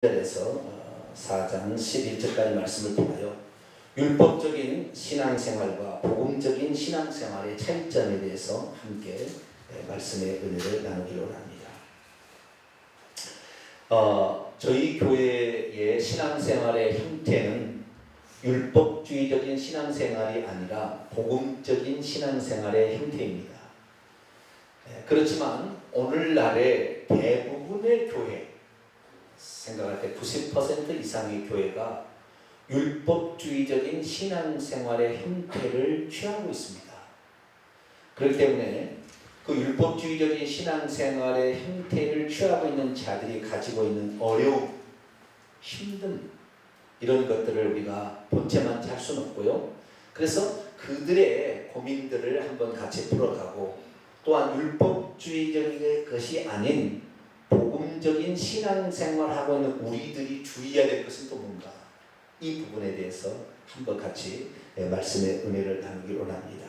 에서 4장 11절까지 말씀을 통하여 율법적인 신앙생활과 복음적인 신앙생활의 차이점에 대해서 함께 말씀의 은혜를 나누기로 합니다. 저희 교회의 신앙생활의 형태는 율법주의적인 신앙생활이 아니라 복음적인 신앙생활의 형태입니다. 그렇지만 오늘날의 대부분의 교회, 생각할 때 90% 이상의 교회가 율법주의적인 신앙생활의 형태를 취하고 있습니다. 그렇기 때문에 그 율법주의적인 신앙생활의 형태를 취하고 있는 자들이 가지고 있는 어려움, 힘듦, 이런 것들을 우리가 본체만 할 수는 없고요. 그래서 그들의 고민들을 한번 같이 풀어가고, 또한 율법주의적인 것이 아닌 복음적인 신앙생활하고 있는 우리들이 주의해야 될 것은 또 뭔가, 이 부분에 대해서 한번 같이 말씀의 은혜를 나누기로 합니다.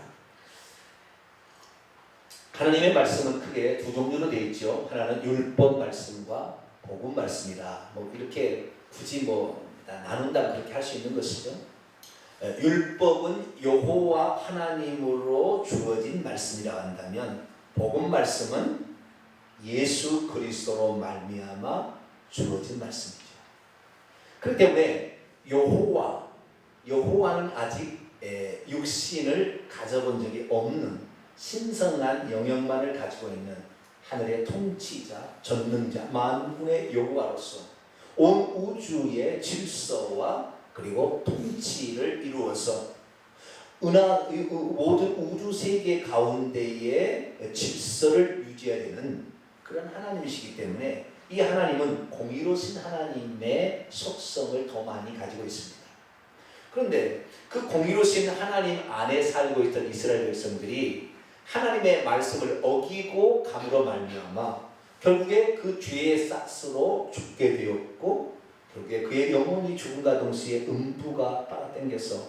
하나님의 말씀은 크게 두 종류로 되어 있죠. 하나는 율법 말씀과 복음 말씀이다. 이렇게 굳이 나눈다면 그렇게 할 수 있는 것이죠. 율법은 여호와 하나님으로 주어진 말씀이라고 한다면, 복음 말씀은 예수 그리스도로 말미암아 주어진 말씀이죠. 그렇기 때문에 여호와는 아직 육신을 가져본 적이 없는 신성한 영역만을 가지고 있는 하늘의 통치자, 전능자, 만군의 여호와로서 온 우주의 질서와 그리고 통치를 이루어서 모든 우주 세계 가운데의 질서를 유지해야 되는 그런 하나님이시기 때문에, 이 하나님은 공의로우신 하나님의 속성을 더 많이 가지고 있습니다. 그런데 그 공의로우신 하나님 안에 살고 있던 이스라엘 백성들이 하나님의 말씀을 어기고 감으로 말미암아 결국에 그 죄의 싹스로 죽게 되었고, 결국에 그의 영혼이 죽음과 동시에 음부가 빨아당겨서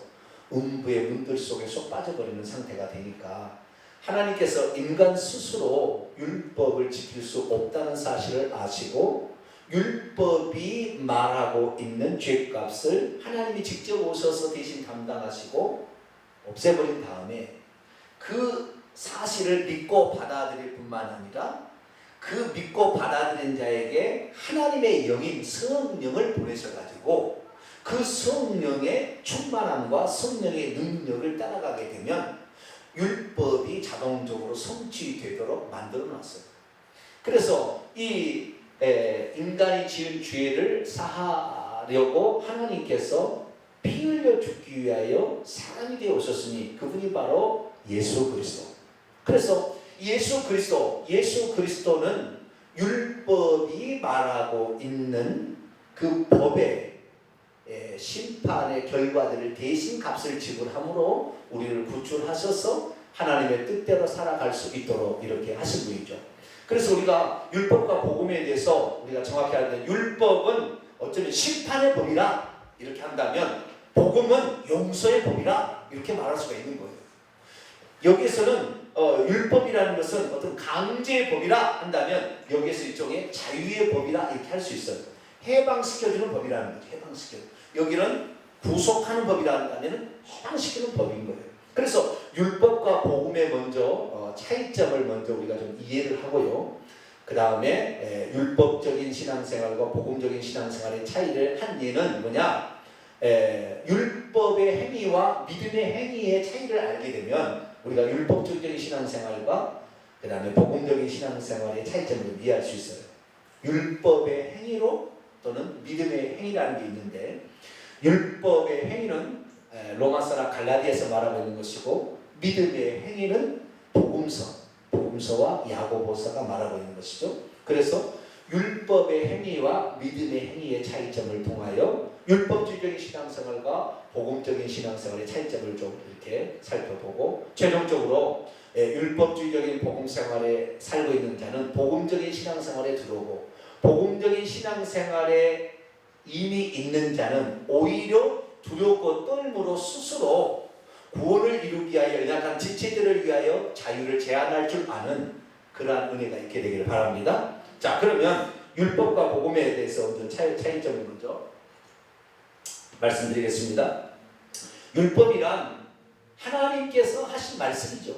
음부의 문들 속에 쏙 빠져버리는 상태가 되니까, 하나님께서 인간 스스로 율법을 지킬 수 없다는 사실을 아시고 율법이 말하고 있는 죄값을 하나님이 직접 오셔서 대신 담당하시고 없애버린 다음에, 그 사실을 믿고 받아들일 뿐만 아니라 그 믿고 받아들인 자에게 하나님의 영인 성령을 보내셔가지고 그 성령의 충만함과 성령의 능력을 따라가게 되면 율법이 자동적으로 성취되도록 만들어 놨어요. 그래서 이 인간이 지은 죄를 사하려고 하나님께서 피 흘려 죽기 위하여 사람이 되어 오셨으니 그분이 바로 예수 그리스도. 그래서 예수 그리스도는 율법이 말하고 있는 그 법의 심판의 결과들을 대신 값을 지불함으로 우리를 구출하셔서 하나님의 뜻대로 살아갈 수 있도록 이렇게 하신 분이죠. 그래서 우리가 율법과 복음에 대해서 우리가 정확히 알면, 율법은 어쩌면 심판의 법이라 이렇게 한다면, 복음은 용서의 법이라 이렇게 말할 수가 있는 거예요. 여기에서는 율법이라는 것은 어떤 강제의 법이라 한다면, 여기에서 일종의 자유의 법이라 이렇게 할 수 있어요. 해방시켜주는 법이라는 거죠. 여기는 구속하는 법이라 한다면 해방시키는 법인 거예요. 그래서 율법과 복음의 먼저 차이점을 먼저 우리가 좀 이해를 하고요. 그 다음에 율법적인 신앙생활과 복음적인 신앙생활의 차이를 한 예는 뭐냐? 율법의 행위와 믿음의 행위의 차이를 알게 되면 우리가 율법적인 신앙생활과 그 다음에 복음적인 신앙생활의 차이점을 이해할 수 있어요. 율법의 행위로 또는 믿음의 행위라는 게 있는데, 율법의 행위는 로마서나 갈라디아서 말하고 있는 것이고, 믿음의 행위는 복음서와 야고보서가 말하고 있는 것이죠. 그래서 율법의 행위와 믿음의 행위의 차이점을 통하여 율법주의적인 신앙생활과 복음적인 신앙생활의 차이점을 좀 이렇게 살펴보고, 최종적으로 율법주의적인 복음생활에 살고 있는 자는 복음적인 신앙생활에 들어오고, 복음적인 신앙생활에 이미 있는 자는 오히려 두렵고 떨므로 스스로 구원을 이루기 위하여 연약한 지체들을 위하여 자유를 제한할 줄 아는 그러한 은혜가 있게 되기를 바랍니다. 자, 그러면 율법과 복음에 대해서 먼저 차이점을 먼저 말씀드리겠습니다. 율법이란 하나님께서 하신 말씀이죠.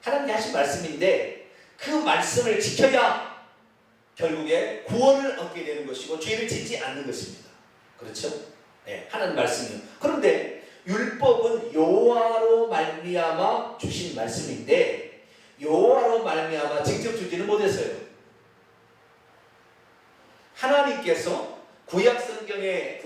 하나님께 하신 말씀인데 그 말씀을 지켜야 결국에 구원을 얻게 되는 것이고 죄를 짓지 않는 것입니다. 그렇죠? 네, 하나님 말씀이요. 그런데 율법은 여호와로 말미암아 주신 말씀인데 여호와로 말미암아 직접 주지는 못했어요. 하나님께서 구약 성경에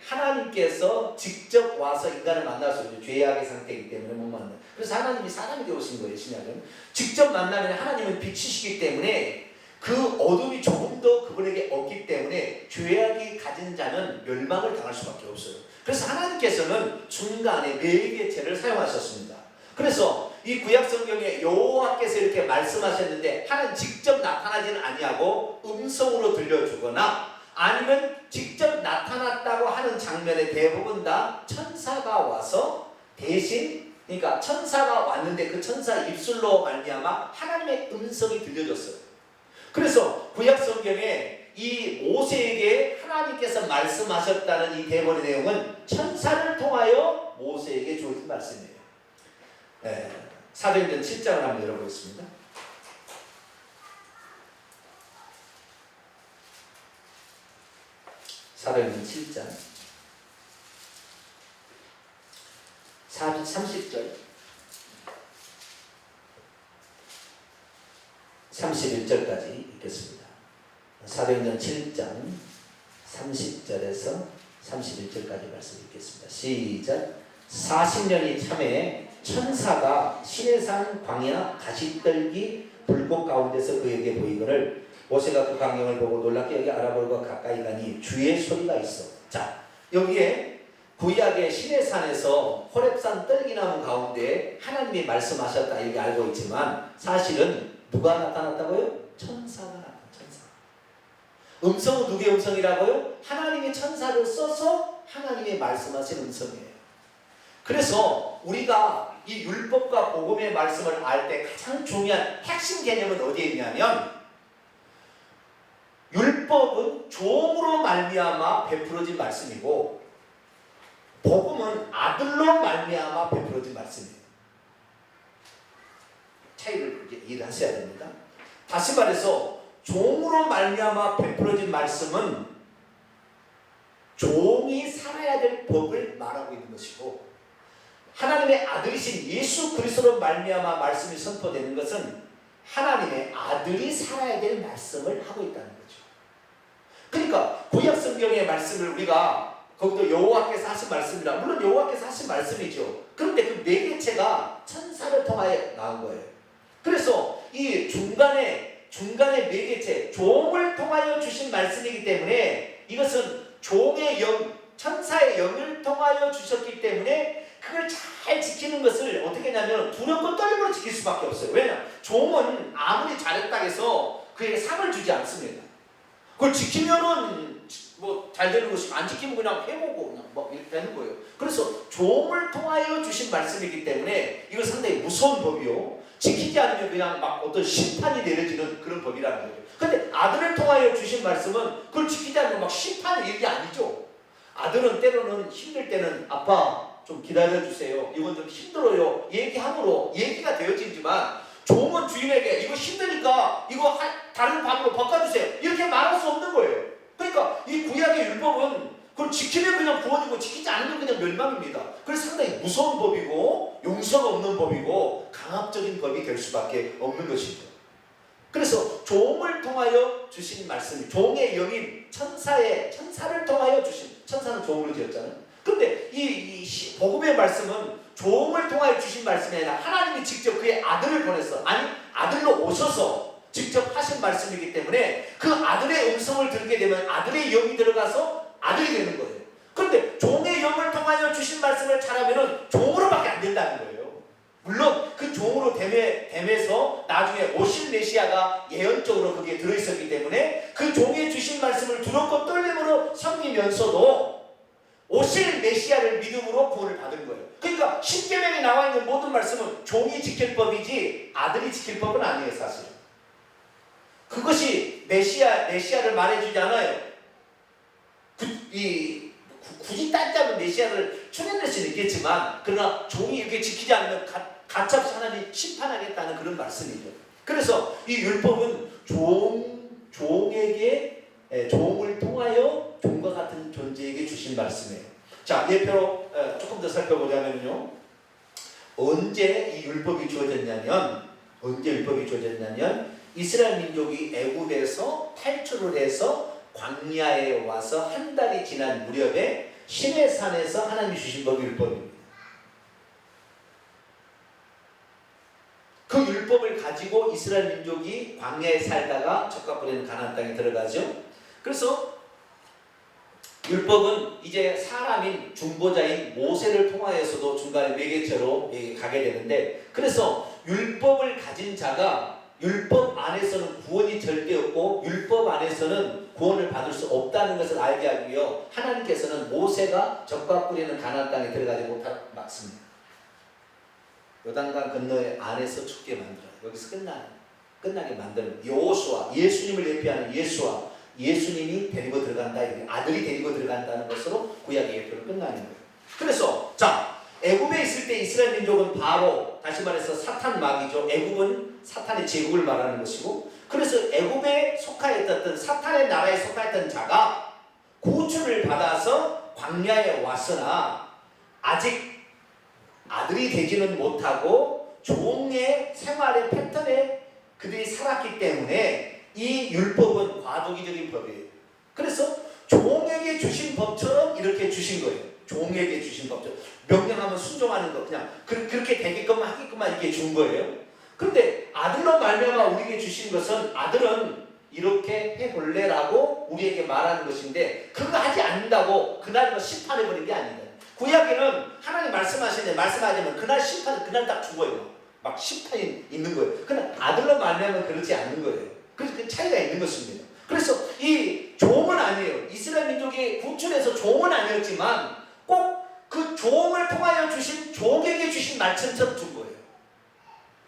하나님께서 직접 와서 인간을 만나서 죄악의 상태이기 때문에 못 만나. 그래서 하나님이 사람이 되어오신 거예요. 신약은 직접 만나면 하나님은 빛이시기 때문에 그 어둠이 조금 더 그분에게 없기 때문에 죄악이 가진 자는 멸망을 당할 수밖에 없어요. 그래서 하나님께서는 중간에 매개체를 사용하셨습니다. 그래서 이 구약 성경에 여호와께서 이렇게 말씀하셨는데 하나님 직접 나타나지는 아니하고 음성으로 들려주거나 아니면 직접 나타났다고 하는 장면에 대부분 다 천사가 와서 대신, 그러니까 천사가 왔는데 그 천사 입술로 말미암아 하나님의 음성이 들려줬어요. 그래서 구약 성경에 이 모세에게 하나님께서 말씀하셨다는 이 대본의 내용은 천사를 통하여 모세에게 주어진 말씀이에요. 네, 사도행전 7장을 한번 열어보겠습니다. 사도행전 7장 30절 31절까지 읽겠습니다. 사도행전 7장 30절에서 31절까지 말씀 읽겠습니다. 시작. 40년이 참에 천사가 시내산 광야 가시떨기 불꽃 가운데서 그에게 보이거늘 모세가 그 광경을 보고 놀랍게 여기 알아보고 가까이 가니 주의 소리가 있어. 자, 여기에 구약의 시내산에서 호렙산 떨기나무 가운데 하나님이 말씀하셨다 이렇게 알고 있지만 사실은 누가 나타났다고요? 천사가 나타났다. 천사. 음성은 누구의 음성이라고요? 하나님의 천사를 써서 하나님이 말씀하신 음성이에요. 그래서 우리가 이 율법과 복음의 말씀을 알 때 가장 중요한 핵심 개념은 어디에 있냐면 율법은 종으로 말미암아 베풀어진 말씀이고 복음은 아들로 말미암아 베풀어진 말씀이에요. 차이를 이해를 하셔야 됩니다. 다시 말해서 종으로 말미암아 베풀어진 말씀은 종이 살아야 될 법을 말하고 있는 것이고 하나님의 아들이신 예수 그리스도로 말미암아 말씀이 선포되는 것은 하나님의 아들이 살아야 될 말씀을 하고 있다는 거죠. 그러니까 구약 성경의 말씀을 우리가 거기도 여호와께서 하신 말씀이라 물론 여호와께서 하신 말씀이죠. 그런데 그 매개체가 천사를 통하여 나온 거예요. 그래서 이 중간에 매개체 종을 통하여 주신 말씀이기 때문에 이것은 종의 영, 천사의 영을 통하여 주셨기 때문에 그걸 잘 지키는 것을 어떻게 하냐면 두렵고 떨림으로 지킬 수밖에 없어요. 왜냐? 종은 아무리 잘했다 해서 그에게 상을 주지 않습니다. 그걸 지키면은 뭐 잘 되는 것이고 안 지키면 그냥 해보고 그냥 뭐 이렇게 되는 거예요. 그래서 종을 통하여 주신 말씀이기 때문에 이건 상당히 무서운 법이요. 지키지 않으면 그냥 막 어떤 심판이 내려지는 그런 법이라는 거예요. 근데 아들을 통하여 주신 말씀은 그걸 지키지 않으면 막 심판이 일이 아니죠. 아들은 때로는 힘들 때는 아빠 좀 기다려주세요. 이건 좀 힘들어요. 얘기함으로 얘기가 되어지지만 종은 주인에게 이거 힘드니까 이거 다른 밥으로 바꿔주세요. 이렇게 말할 수 없는 거예요. 그러니까 이 구약의 율법은 그걸 지키면 그냥 구원이고 지키지 않으면 그냥 멸망입니다. 그래서 상당히 무서운 법이고 용서가 없는 법이고 강압적인 법이 될 수밖에 없는 것입니다. 그래서 종을 통하여 주신 말씀이 종의 영인 천사를 통하여 주신 천사는 종으로 지었잖아요. 그런데 이 복음의 말씀은 종을 통하여 주신 말씀이 아니라 하나님이 직접 그의 아들을 보내서 아니 아들로 오셔서 직접 하신 말씀이기 때문에 그 아들의 음성을 들게 되면 아들의 영이 들어가서 아들이 되는 거예요. 그런데 종의 영을 통하여 주신 말씀을 잘하면 종으로밖에 안 된다는 거예요. 물론 그 종으로 됨에서 나중에 오실 메시아가 예언적으로 거기에 들어있었기 때문에 그 종의 주신 말씀을 두렵고 떨림으로 섬기면서도 오실 메시아를 믿음으로 구원을 받은 거예요. 그러니까 십계명에 나와 있는 모든 말씀은 종이 지킬 법이지 아들이 지킬 법은 아니에요. 사실 그것이 메시아를 말해주지 않아요. 굳이 따지자면 메시아를 출현할 수는 있겠지만, 그러나 종이 이렇게 지키지 않으면 가차없이 하나님 심판하겠다는 그런 말씀이죠. 그래서 이 율법은 종을 통하여 종과 같은 존재에게 주신 말씀이에요. 자, 예표로 조금 더 살펴보자면요. 언제 율법이 주어졌냐면 이스라엘 민족이 애굽에서 탈출을 해서 광야에 와서 한 달이 지난 무렵에 시내산에서 하나님이 주신 법이 율법입니다. 그 율법을 가지고 이스라엘 민족이 광야에 살다가 적과 뿌리는 가나안 땅에 들어가죠. 그래서 율법은 이제 사람인 중보자인 모세를 통하여서도 중간에 매개체로 가게 되는데, 그래서 율법을 가진 자가 율법 안에서는 구원이 절대 없고 율법 안에서는 구원을 받을 수 없다는 것을 알게 하기 위해 하나님께서는 모세가 적과 뿌리는 가나안 땅에 들어가지 못했습니다. 요단강 건너에 안에서 죽게 만들어요. 여기서 끝나게 만드는 여호수아, 예수님을 예표하는 예수님이 데리고 들어간다, 아들이 데리고 들어간다는 것으로 구약의 예표를 끝나는 거예요. 그래서 애굽에 있을 때 이스라엘 민족은 바로, 다시 말해서 사탄 마귀죠. 애굽은 사탄의 제국을 말하는 것이고, 그래서 애굽에 속하였던 사탄의 나라에 속하였던 자가 구주를 받아서 광야에 왔으나 아직 아들이 되지는 못하고 종의 생활의 패턴에 그들이 살았기 때문에 이 율법은 과도기적인 법이에요. 그래서 종에게 주신 법처럼 이렇게 주신 거예요. 종에게 주신 법처럼 명령하면 순종하는 거, 그냥 그렇게 되게끔만 하게끔만 이렇게 준 거예요. 그런데 아들로 말미암아 우리에게 주신 것은, 아들은 이렇게 해볼래라고 우리에게 말하는 것인데, 그거 하지 않는다고 그날 심판해버린 게 아니다. 구약에는 하나님 말씀하시면 그날 심판은 그날 딱 죽어요. 막 심판이 있는 거예요. 그러나 아들로 말미암아 그렇지 않는 거예요. 그래서 그 차이가 있는 것입니다. 그래서 이 종은 아니에요. 이스라엘 민족이 구출해서 종은 아니었지만 꼭 그 종을 통하여 주신, 종에게 주신 말씀처럼 준 거예요.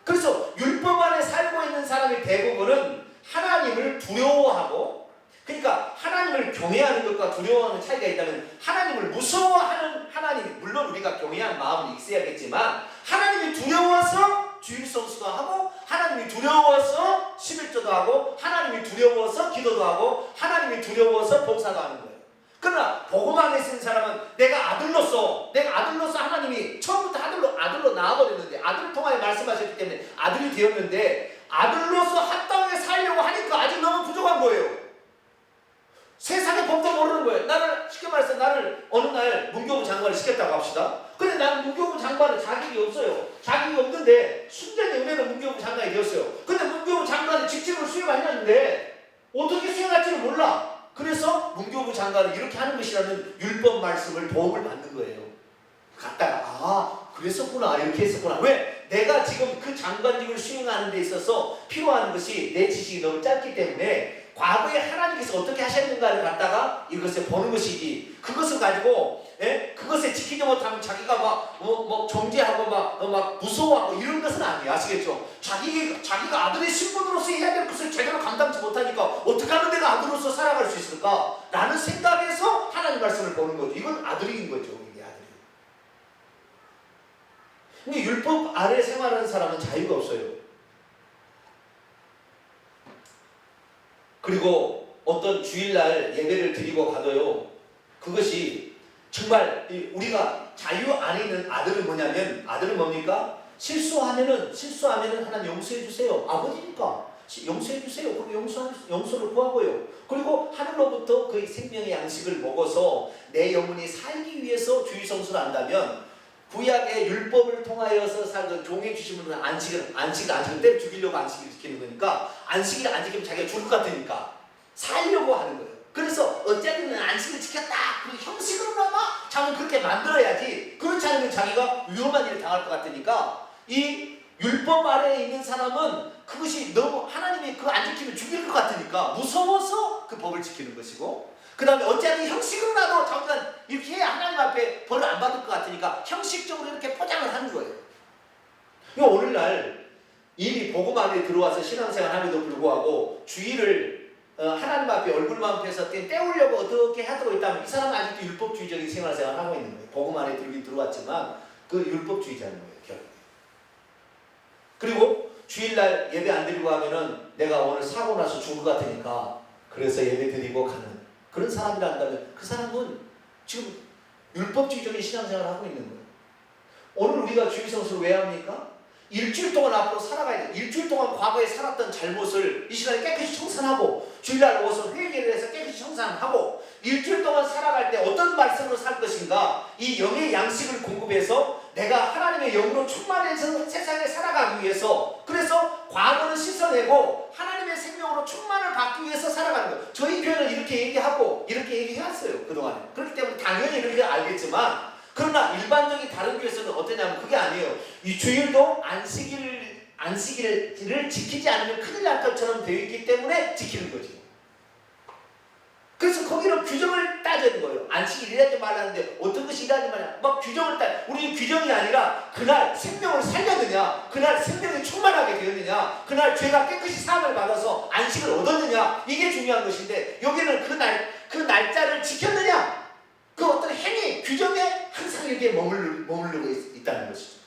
그래서 율법 안에 살고 있는 사람의 대부분은 하나님을 두려워하고, 그러니까 하나님을 경외하는 것과 두려워하는 차이가 있다면, 하나님을 무서워하는 하나님, 물론 우리가 경외한 마음이 있어야겠지만 하나님이 두려워서 주일성수도 하고, 하나님이 두려워서 11조도 하고, 하나님이 두려워서 기도도 하고, 하나님이 두려워서 봉사도 하는 거예요. 그러나 복음 안에 있는 사람은 내가 아들로서 하나님이 처음부터 아들로 낳아버렸는데, 아들을 통하여 말씀하셨기 때문에 아들이 되었는데, 아들로서 한 땅에 살려고 하니까 아직 너무 부족한 거예요. 세상의 법도 모르는 거예요. 쉽게 말해서 나를 어느 날 문교부 장관을 시켰다고 합시다. 근데 나는 문교부 장관은 자격이 없어요. 자격이 없는데 순전히 은혜로 문교부 장관이 되었어요. 근데 문교부 장관의 직책을 수행하셨는데 어떻게 수행할지를 몰라. 그래서 문교부 장관은 이렇게 하는 것이라는 율법 말씀을 도움을 받는 거예요. 갔다가 그랬었구나, 이렇게 했었구나. 왜? 내가 지금 그 장관직을 수행하는 데 있어서 필요한 것이 내 지식이 너무 짧기 때문에 과거에 하나님께서 어떻게 하셨는가를 갖다가 이것을 보는 것이지, 그것을 가지고 그것에 지키지 못하면 자기가 막 정죄하고 막 무서워하고 이런 것은 아니에요. 아시겠죠? 자기가 아들의 신분으로서 해야 될 것을 제대로 감당치 못하니까 어떻게 하면 내가 아들로서 살아갈 수 있을까? 라는 생각에서 하나님 말씀을 보는 거죠. 이건 아들인 거죠. 이게 아들이. 근데 율법 아래 생활하는 사람은 자유가 없어요. 그리고 어떤 주일날 예배를 드리고 가도요, 그것이 정말 우리가 자유 안에 있는 아들은 뭐냐면, 아들은 뭡니까? 실수하면은 하나님 용서해 주세요. 아버지니까 용서해 주세요. 그리고 용서를 구하고요. 그리고 하늘로부터 그 생명의 양식을 먹어서 내 영혼이 살기 위해서 주일성수를 한다면, 구약의 율법을 통하여서 살던 종에 주신 분은 안식을 안 지키면 죽이려고 안식을 지키는 거니까, 안식을 안 지키면 자기가 죽을 것 같으니까 살려고 하는 거예요. 그래서 어쨌든 안식을 지켰다, 그리고 형식으로나마 자기는 그렇게 만들어야지, 그렇지 않으면 자기가 위험한 일을 당할 것 같으니까, 이 율법 아래에 있는 사람은 그것이 너무, 하나님이 그거 안 지키면 죽일 것 같으니까 무서워서 그 법을 지키는 것이고, 그 다음에 어차피 형식으로라도 잠깐 이렇게 해야 하나님 앞에 벌을 안 받을 것 같으니까 형식적으로 이렇게 포장을 하는 거예요. 오늘날 이미 복음 안에 들어와서 신앙생활 함에도 불구하고 주일을 하나님 앞에 얼굴만 펴서 때우려고 어떻게 하고 있다면 이 사람은 아직도 율법주의적인 생활을 하고 있는 거예요. 복음 안에 들긴 들어왔지만 그 율법주의자인 거예요. 결국. 그리고 주일날 예배 안 드리고 하면은 내가 오늘 사고 나서 죽을 것 같으니까 그래서 예배 드리고 가는 그런 사람이란다면 그 사람은 지금 율법주의적인 신앙생활을 하고 있는 거예요. 오늘 우리가 주일성수를 왜 합니까? 일주일 동안 앞으로 살아가야 돼. 일주일 동안 과거에 살았던 잘못을 이 시간에 깨끗이 청산하고 주일날 오서 회개를 해서 깨끗이 청산하고 일주일 동안 살아갈 때 어떤 말씀으로 살 것인가 이 영의 양식을 공급해서 내가 하나님의 영으로 충만해서 세상에 살아가기 위해서 그래서 과거를 씻어내고 하나님의 생명으로 충만을 받기 위해서 살아가는 거예요. 저희 교회는 이렇게 얘기하고 이렇게 얘기해왔어요. 그동안에. 그렇기 때문에 당연히 이렇게 알겠지만 그러나 일반적인 다른 교회에서는 어떠냐면 그게 아니에요. 이 주일도 안식일을 지키지 않으면 큰일 날 것처럼 되어 있기 때문에 지키는 거죠. 그래서 거기는 규정을 따지는 거예요. 안식일 일하지 말라는데 어떤 것이 일하지 말냐. 막 규정을 우리는 규정이 아니라 그날 생명을 살렸느냐, 그날 생명이 충만하게 되었느냐, 그날 죄가 깨끗이 사함을 받아서 안식을 얻었느냐 이게 중요한 것인데 여기는 그 날짜를 지켰느냐 그 어떤 행위, 규정에 항상 이렇게 머무르고 있다는 것이죠.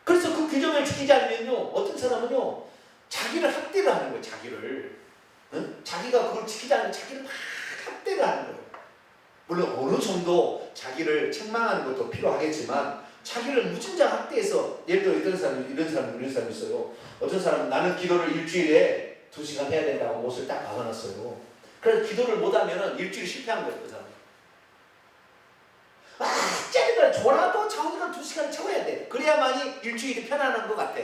그래서 그 규정을 지키지 않으면요 어떤 사람은요 자기를 학대를 하는 거예요. 자기를 응? 자기가 그걸 지키지 않으면 자기를 막 학대를 하는 거예요. 물론 어느 정도 자기를 책망하는 것도 필요하겠지만 자기를 무진장 학대해서 예를 들어 이런 사람이 있어요. 어떤 사람은 나는 기도를 일주일에 2시간 해야 된다고 옷을 딱 박아놨어요. 그래서 기도를 못하면 일주일 실패한 거예요. 그 사람. 짜증나. 졸아도 자기가 2시간 채워야 돼. 그래야만이 일주일이 편안한 것 같아.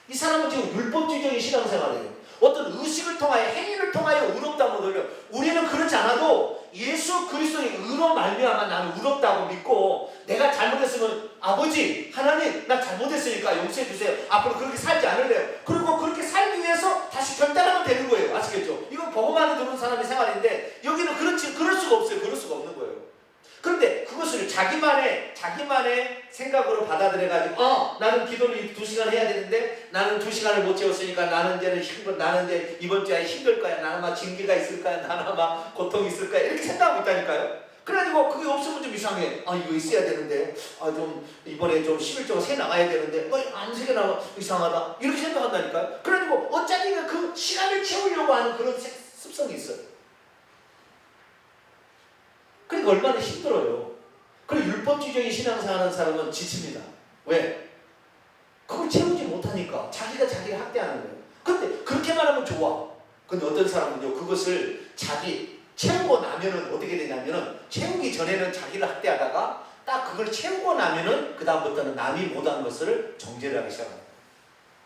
이 사람은 지금 율법주의적인 신앙생활이에요. 어떤 의식을 통하여 행위를 통하여 의롭다고 들려. 우리는 그렇지 않아도 예수 그리스도의 의로 말미암아 나는 의롭다고 믿고 내가 잘못했으면 아버지 하나님 나 잘못했으니까 용서해 주세요. 앞으로 그렇게 살지 않을래요. 그리고 그렇게 살기 위해서 다시 결단하면 되는 거예요. 아시겠죠? 이건 복음 안에 들어온 사람의 생활인데 여기는 그럴 수가 없어요. 그럴 수가 없는 거예요. 그런데 그것을 자기만의 생각으로 받아들여가지고 나는 기도를 2시간 해야 되는데 나는 2시간을 못 채웠으니까 나는 이제 이번 주에 힘들 거야. 나는 막 징계가 있을 거야. 나는 막 고통이 있을 거야. 이렇게 생각하고 있다니까요. 그래가지고 그게 없으면 좀 이상해. 이거 있어야 되는데 좀 이번에 좀 11조가 새 나가야 되는데 안 새게 나가 이상하다. 이렇게 생각한다니까요. 그래가지고 어차피 그 시간을 채우려고 하는 그런 습성이 있어요. 그러니까 얼마나 힘들어요. 그리고 율법주의적인 신앙생활하는 사람은 지칩니다. 왜? 그걸 채우지 못하니까 자기가 자기를 학대하는 거예요. 근데 그렇게만 하면 좋아. 근데 어떤 사람은요 그것을 자기 채우고 나면은 어떻게 되냐면은 채우기 전에는 자기를 학대하다가 딱 그걸 채우고 나면은 그 다음부터는 남이 못한 것을 정죄를 하기 시작합니다.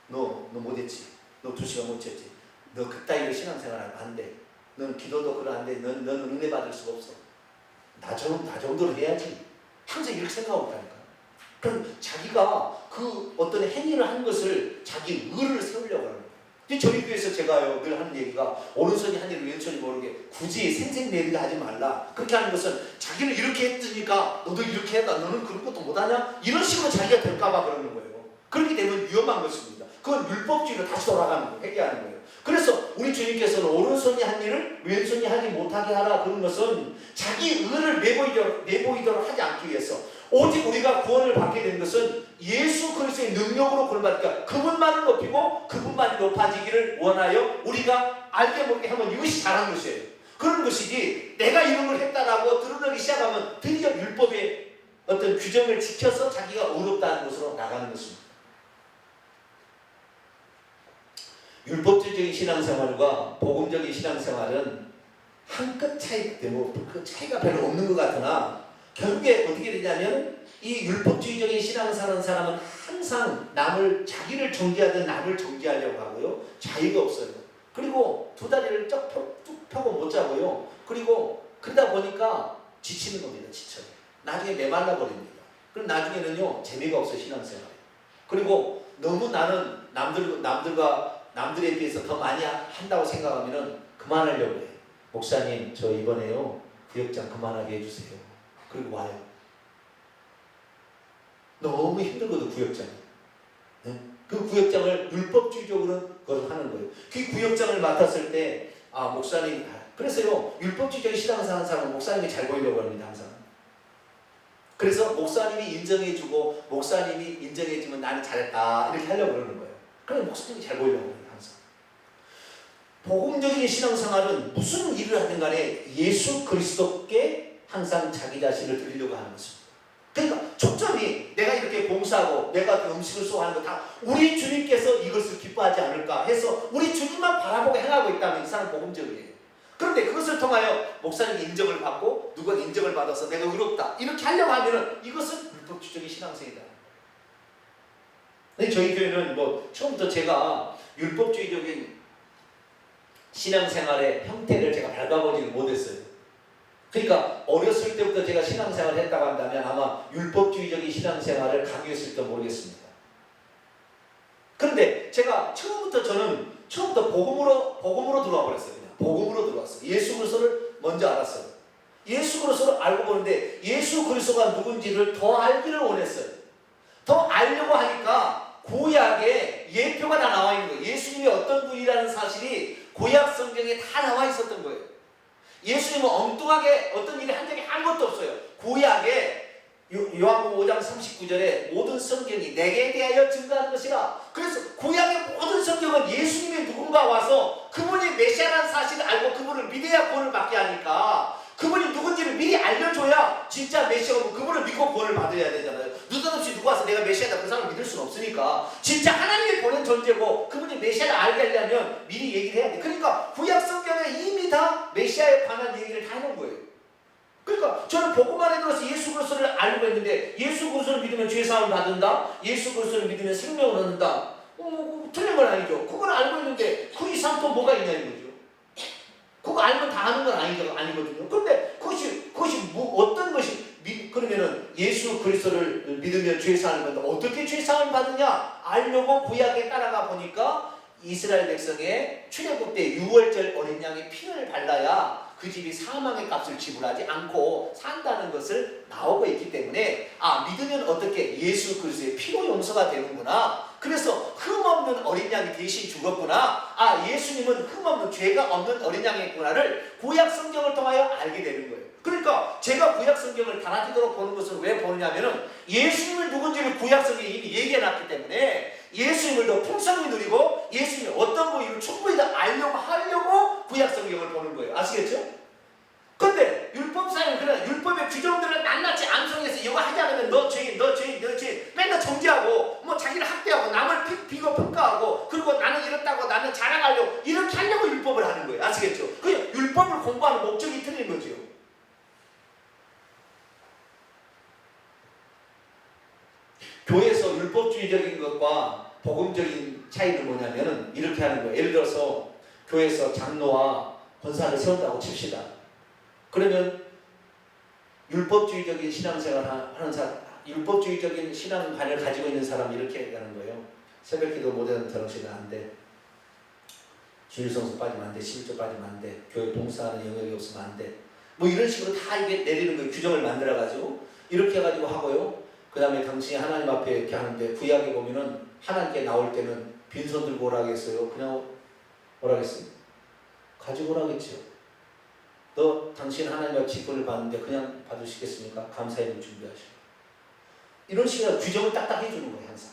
너 못했지. 너 2시간 못 채웠지. 너 그따위로 신앙생활하면 안 돼. 넌 기도도 그러한데 넌 은혜 받을 수가 없어. 나 정도로 해야지. 항상 이렇게 생각하고 있다니까. 그럼 자기가 그 어떤 행위를 한 것을 자기 의를 세우려고 하는 거예요. 저희 교회에서 제가요 늘 하는 얘기가 오른손이 한 일을 왼손이 모르게 굳이 생색내리게 하지 말라. 그렇게 하는 것은 자기는 이렇게 했으니까 너도 이렇게 해라. 너는 그런 것도 못하냐? 이런 식으로 자기가 될까봐 그러는 거예요. 그렇게 되면 위험한 것입니다. 그건 율법주의로 다시 돌아가는 거예요. 회개하는 거예요. 그래서 우리 주님께서는 오른손이 한 일을 왼손이 하지 못하게 하라 그런 것은 자기 의를 내보이도록 하지 않기 위해서 오직 우리가 구원을 받게 된 것은 예수 그리스도의 능력으로 구원받으니까 그분만을 높이고 그분만이 높아지기를 원하여 우리가 알게 모르게 하면 이것이 잘한 것이에요. 그런 것이지 내가 이런 걸 했다라고 드러내기 시작하면 드디어 율법의 어떤 규정을 지켜서 자기가 의롭다는 것으로 나가는 것입니다. 율법주의적인 신앙생활과 복음적인 신앙생활은 한 끗 차이가 되고 그 차이가 별로 없는 것 같으나 결국에 어떻게 되냐면 이 율법주의적인 신앙생활하는 사람은 항상 자기를 정죄하든 남을 정죄하려고 하고요. 자유가 없어요. 그리고 두 다리를 쭉 펴고 못 자고요. 그리고 그러다 보니까 지치는 겁니다. 지쳐요. 나중에 메말라 버립니다. 그럼 나중에는요 재미가 없어요. 신앙생활에. 그리고 너무 나는 남들에 비해서 더 많이 한다고 생각하면은 그만하려고 해요. 목사님 저 이번에요 구역장 그만하게 해주세요. 그리고 와요. 너무 힘들거든 구역장이. 네? 그 구역장을 율법주의적으로 그걸 하는 거예요. 그 구역장을 맡았을 때 목사님, 그래서요 율법주의적인 신앙생활 하는 사람은 목사님이 잘 보이려고 합니다 항상. 그래서 목사님이 인정해주고 목사님이 인정해주면 나는 잘했다 이렇게 하려고 그러는 거예요. 그래서 목사님이 잘 보이려고 합니다 항상. 복음적인 신앙생활은 무슨 일을 하든 간에 예수 그리스도께 항상 자기 자신을 드리려고 하는 것입니다. 그러니까 초점이 내가 이렇게 봉사하고 내가 음식을 쏘하는 거 다 우리 주님께서 이것을 기뻐하지 않을까 해서 우리 주님만 바라보고 행하고 있다면 이 사람은 복음적이에요. 그런데 그것을 통하여 목사님이 인정을 받고 누가 인정을 받아서 내가 의롭다 이렇게 하려고 하면은 이것은 율법주의적인 신앙생이다. 근데 저희 교회는 처음부터 제가 율법주의적인 신앙생활의 형태를 제가 밟아보지를 못했어요. 그러니까 어렸을 때부터 제가 신앙생활을 했다고 한다면 아마 율법주의적인 신앙생활을 강요했을지 모르겠습니다. 그런데 제가 처음부터 복음으로 들어와 버렸어요. 그냥 복음으로 들어왔어요. 예수 그리스도를 먼저 알았어요. 예수 그리스도를 알고 보는데 예수 그리스도가 누군지를 더 알기를 원했어요. 더 알려고 하니까 구약에 예표가 다 나와 있는 거예요. 예수님이 어떤 분이라는 사실이 구약 성경에 다 나와 있었던 거예요. 예수님은 엉뚱하게 어떤 일을 한 적이 아무것도 없어요. 구약에 요한복음 5장 39절에 모든 성경이 내게 대하여 증거하는 것이라. 그래서 구약의 모든 성경은 예수님이 누군가 와서 그분이 메시아라는 사실을 알고 그분을 믿어야 구원을 받게 하니까 그분이 누군지를 미리 알려줘야 진짜 메시아가 그분을 믿고 구원을 받아야 되잖아요. 느닷없이 누가 와서 내가 메시아다 그 사람을 믿을 수는 없으니까 진짜 하나님이 보낸 존재고 그분이 메시아를 알게 하려면 미리 얘기를 해야 돼. 그러니까 구약 성경에 이미 다 메시아에 관한 얘기를 다 해놓은 거예요. 그러니까 저는 복음 안에 들어서 예수 그리스도를 알고 있는데 예수 그리스도를 믿으면 죄사함을 받는다. 예수 그리스도를 믿으면 생명을 얻는다. 틀린 건 아니죠. 그걸 알고 있는데 그 이상 또 뭐가 있냐는 거죠. 그거 알면 다 아는 건 아니거든요. 그런데 그것이 어떤 것이 그러면은 예수 그리스도를 믿으면 죄사함을 받는다. 어떻게 죄사함을 받느냐 알려고 구약에 따라가 보니까 이스라엘 백성의 출애굽 때 6월절 어린 양의 피를 발라야 그 집이 사망의 값을 지불하지 않고 산다는 것을 나오고 있기 때문에 믿으면 어떻게 예수 그리스도의 피로 용서가 되는구나. 그래서 흠없는 어린 양이 대신 죽었구나. 예수님은 흠없는 죄가 없는 어린 양이구나를 구약 성경을 통하여 알게 되는 거예요. 그러니까 제가 구약 성경을 달아지도록 보는 것을 왜 보느냐면은 예수님을 누군지를 구약 성경이 이미 얘기해놨기 때문에 예수님을 더 풍성히 누리고 예수님이 어떤 분인지를 충분히 다 하려고 구약 성경을 보는 거예요. 아시겠죠? 근데 율법사는 그런 율법의 규정들을 낱낱이 암송해서 이거 하지 않으면 너 죄인 맨날 정죄하고 자기를 학대하고 남을 비고 평가하고 그리고 나는 이렇다고 나는 자랑하려고 이렇게 하려고 율법을 하는 거예요. 아시겠죠? 그 율법을 공부하는 목적이 틀린 거죠. 교회에서 율법주의적인 것과 복음적인 차이는 뭐냐면은 이렇게 하는 거예요. 예를 들어서 교회에서 장로와 권사를 세운다고 칩시다. 그러면 율법주의적인 신앙생활 하는 사람, 율법주의적인 신앙관을 가지고 있는 사람이 이렇게 얘기하는 거예요. 새벽기도 모자는 들으시면 안 돼. 주일성수 빠지면 안 돼. 11조 빠지면 안 돼. 교회 봉사하는 영역이 없으면 안 돼. 이런 식으로 다 이게 내리는 거예요. 규정을 만들어가지고 이렇게 해가지고 하고요. 그 다음에 당신이 하나님 앞에 이렇게 하는데 구약에 보면은 하나님께 나올 때는 빈손 들고 오라겠어요. 그냥 오라겠어요. 가지고 오라겠죠. 당신 하나님 앞에 직분을 받는데 그냥 받으시겠습니까? 감사의 준비하시고. 이런 식으로 규정을 딱딱 해주는 거예요. 항상.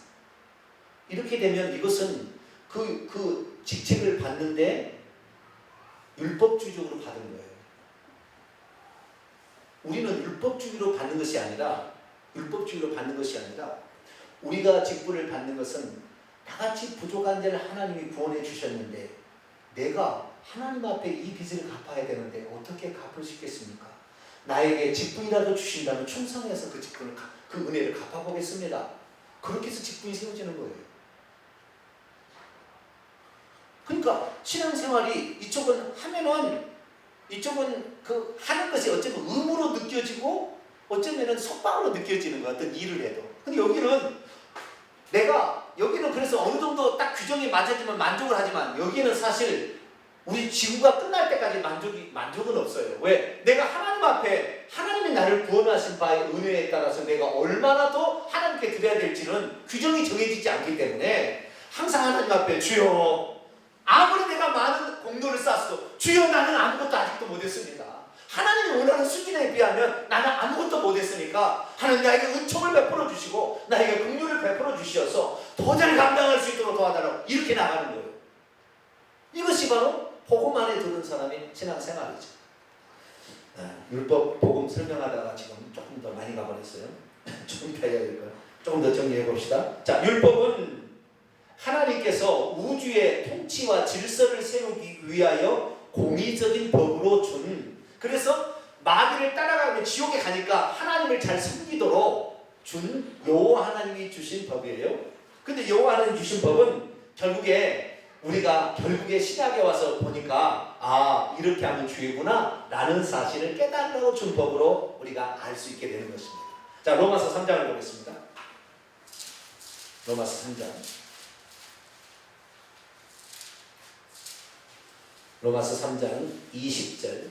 이렇게 되면 이것은 그 직책을 받는데 율법주의적으로 받은 거예요. 우리는 율법주의로 받는 것이 아니라 우리가 직분을 받는 것은 다같이 부족한 자를 하나님이 구원해 주셨는데 내가 하나님 앞에 이 빚을 갚아야 되는데 어떻게 갚을 수 있겠습니까? 나에게 직분이라도 주신다면 충성해서 그 직분을 그 은혜를 갚아보겠습니다. 그렇게 해서 직분이 세워지는 거예요. 그러니까 신앙생활이 이쪽은 그 하는 것이 어쩌면 의무로 느껴지고 어쩌면은 속박으로 느껴지는 것 같은 일을 해도. 근데 여기는 그래서 어느 정도 딱 규정이 맞아지면 만족을 하지만 여기는 사실 우리 지구가 끝날 때까지 만족은 없어요. 왜? 내가 하나님 앞에 하나님이 나를 구원하신 바의 은혜에 따라서 내가 얼마나 더 하나님께 드려야 될지는 규정이 정해지지 않기 때문에 항상 하나님 앞에 주여, 아무리 내가 많은 공로를 쌓았어도 주여 나는 아무것도 아직도 못했습니다. 하나님이 원하는 수준에 비하면 나는 아무것도 못했으니까 하나님 나에게 은총을 베풀어 주시고 나에게 긍휼을 베풀어 주시어서 더 잘 감당할 수 있도록 도와달라고 이렇게 나가는 거예요. 이것이 바로 복음 안에 들은 사람의 신앙생활이죠. 율법 복음 설명하다가 지금 조금 더 많이 가버렸어요. 조금 더 해야 될까요? 조금 더 정리해 봅시다. 자, 율법은 하나님께서 우주의 통치와 질서를 세우기 위하여 공의적인 법으로 준, 그래서 마귀를 따라가면 지옥에 가니까 하나님을 잘 섬기도록 준 여호와 하나님이 주신 법이에요. 근데 여호와 하나님이 주신 법은 우리가 결국에 신약에 와서 보니까 이렇게 하면 죄구나 라는 사실을 깨달으라고 준 법으로 우리가 알 수 있게 되는 것입니다. 자, 로마서 3장을 보겠습니다. 로마서 3장. 로마서 3장 20절.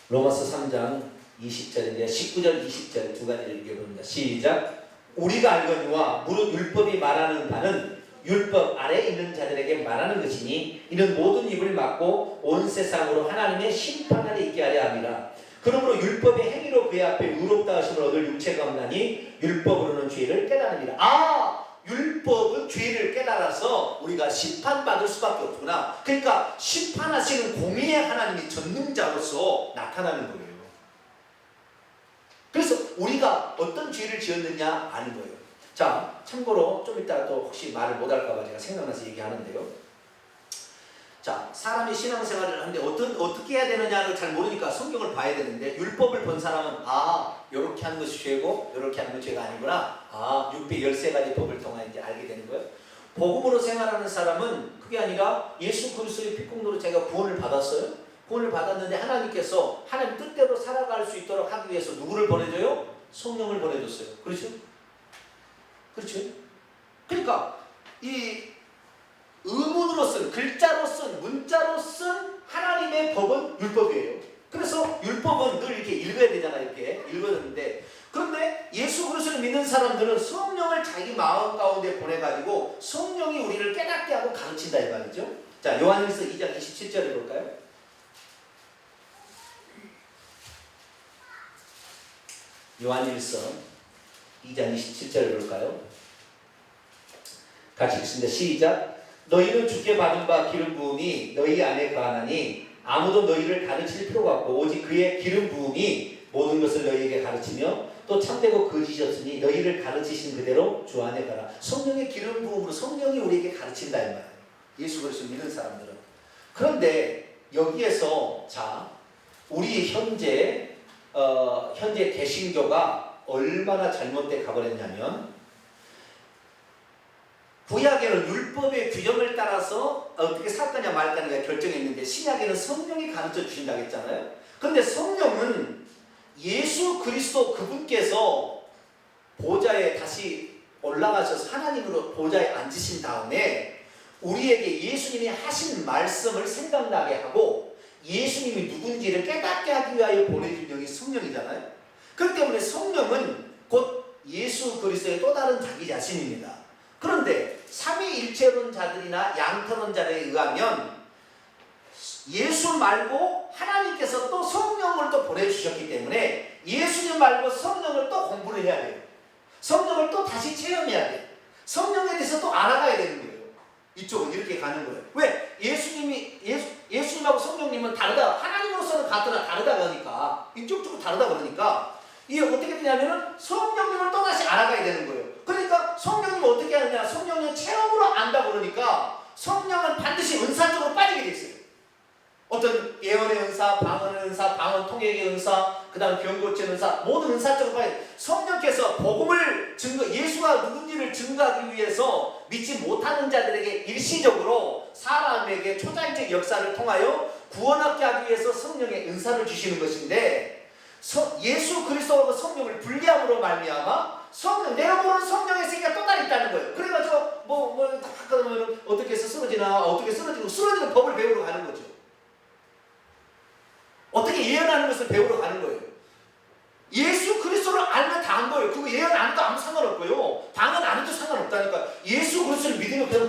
로마서 3장 20절인데 19절 20절 두 가지를 읽어봅니다. 시작. 우리가 알거니와 무릇 율법이 말하는 바는 율법 아래에 있는 자들에게 말하는 것이니 이는 모든 입을 막고 온 세상으로 하나님의 심판 아래 있게 하려 함이라. 그러므로 율법의 행위로 그의 앞에 의롭다 하심을 얻을 육체가 없나니 율법으로는 죄를 깨달으니라. 율법은 죄를 깨달아서 우리가 심판받을 수밖에 없구나. 그러니까 심판하시는 공의의 하나님이 전능자로서 나타나는 거예요. 그래서 우리가 어떤 죄를 지었느냐 아는 거예요. 자, 참고로 좀 이따 또 혹시 말을 못할까봐 제가 생각나서 얘기하는데요. 자, 사람이 신앙생활을 하는데 어떻게 해야 되느냐를 잘 모르니까 성경을 봐야 되는데, 율법을 본 사람은 요렇게 하는 것이 죄고 요렇게 하는 것이 죄가 아니구나. 613가지 법을 통하여 이제 알게 되는 거예요. 복음으로 생활하는 사람은 그게 아니라 예수 그리스도의 피공로로 제가 구원을 받았어요. 구원을 받았는데 하나님께서 하나님 뜻대로 살아갈 수 있도록 하기 위해서 누구를 보내줘요? 성령을 보내줬어요. 그렇죠? 그렇죠? 그러니까 이 의문으로 쓴, 글자로 쓴, 문자로 쓴 하나님의 법은 율법이에요. 그래서 율법은 늘 이렇게 읽어야 되잖아요. 이렇게 읽었는데, 그런데 예수 그리스도를 믿는 사람들은 성령을 자기 마음 가운데 보내가지고 성령이 우리를 깨닫게 하고 가르친다 이 말이죠. 자, 요한일서 2장 27절을 볼까요? 요한일서 2장 27절을 볼까요? 같이 읽습니다. 시작. 너희는 주께 받은 바 기름 부음이 너희 안에 거하나니 아무도 너희를 가르칠 필요가 없고 오직 그의 기름 부음이 모든 것을 너희에게 가르치며 또 참되고 거짓이 없으니 너희를 가르치신 그대로 주 안에 가라. 성령의 기름 부음으로 성령이 우리에게 가르친다 이 말이에요. 예수 그리스도 믿는 사람들은. 그런데 여기에서 자, 우리 현재 개신교가 얼마나 잘못돼 가버렸냐면, 구약에는 율법의 규정을 따라서 어떻게 살 거냐 말 거냐가 결정했는데 신약에는 성령이 가르쳐 주신다고 했잖아요. 그런데 성령은 예수 그리스도 그분께서 보좌에 다시 올라가셔서 하나님으로 보좌에 앉으신 다음에 우리에게 예수님이 하신 말씀을 생각나게 하고 예수님이 누군지를 깨닫게 하기 위하여 보내준 영이 성령이잖아요. 그렇기 때문에 성령은 곧 예수 그리스도의 또 다른 자기 자신입니다. 그런데 삼위일체론자들이나 양태론자들에 의하면 예수 말고 하나님께서 또 성령을 또 보내주셨기 때문에 예수님 말고 성령을 또 공부를 해야 돼요. 성령을 또 다시 체험해야 돼요. 성령에 대해서 또 알아가야 되는 거예요. 이쪽은 이렇게 가는 거예요. 왜? 예수님하고 성령님은 다르다. 하나님으로서는 같으나 다르다 그러니까, 이쪽도 다르다 그러니까 이게 어떻게 되냐면은 성령님을 또다시 알아가야 되는 거예요. 그러니까 성령님은 어떻게 하느냐, 성령은 체험으로 안다 그러니까 성령은 반드시 은사 쪽으로 빠지게 돼 있어요. 어떤 예언의 은사, 방언의 은사, 방언 통역의 은사, 그 다음 병 고치는 은사, 모든 은사 쪽으로 빠져. 성령께서 복음을 예수가 누군지를 증거하기 위해서 믿지 못하는 자들에게 일시적으로 사람에게 초자연적 역사를 통하여 구원하게 하기 위해서 성령의 은사를 주시는 것인데, 예수 그리스도하고 성령을 분리함으로 말미암아 내가 모르는 성령의 세계가 또 다른 있다는 거예요. 그래가지고 그러면 어떻게 해서 쓰러지는 법을 배우러 가는 거죠. 어떻게 예언하는 것을 배우러 가는 거예요. 예수 그리스도를 알면 다 한 거예요. 그거 예언 안 해도 아무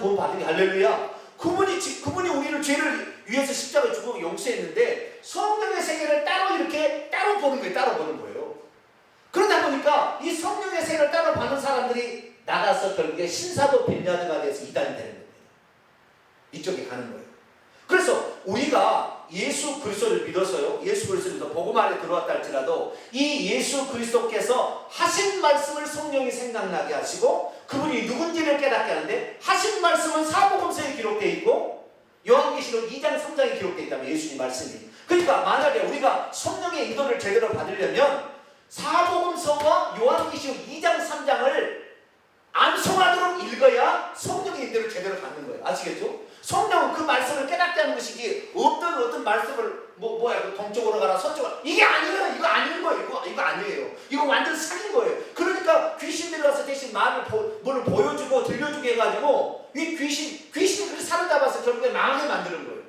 구원 받은 게 할렐루야. 그분이 우리를 죄를 위해서 십자가에 죽고 용서했는데 성령의 세계를 따로 보는 거예요. 따로 보는 거예요. 그러다 보니까 이 성령의 세계를 따로 보는 사람들이 나가서 결국에 신사도 벤야드가 돼서 이단이 되는 겁니다. 이쪽에 가는 거예요. 그래서 우리가 예수 그리스도를 믿어서요. 예수 그리스도를 믿어 복음 안에 들어왔다 할지라도 이 예수 그리스도께서 하신 말씀을 성령이 생각나게 하시고 그분이 누군지를 깨닫게 하는데 하신 말씀은 사복음서에 기록되어 있고 요한계시록 2장 3장에 기록되어 있다면 예수님 말씀이. 그러니까 만약에 우리가 성령의 인도를 제대로 받으려면 사복음서와 요한계시록 2장 3장을 암송하도록 읽어야 성령의 인도를 제대로 받는 거예요. 아시겠죠? 성령은 그 말씀을 깨닫게 하는 것이지 어떤 말씀을 동쪽으로 가라 서쪽으로 이게 아니에요. 이거 아닌 거예요. 이거 아니에요. 이거 완전 사기인 거예요. 그러니까 귀신들이 와서 대신 뭘 보여주고 들려주게 해가지고 이 귀신이 그렇게 사로잡아서 결국에 망하게 만드는 거예요.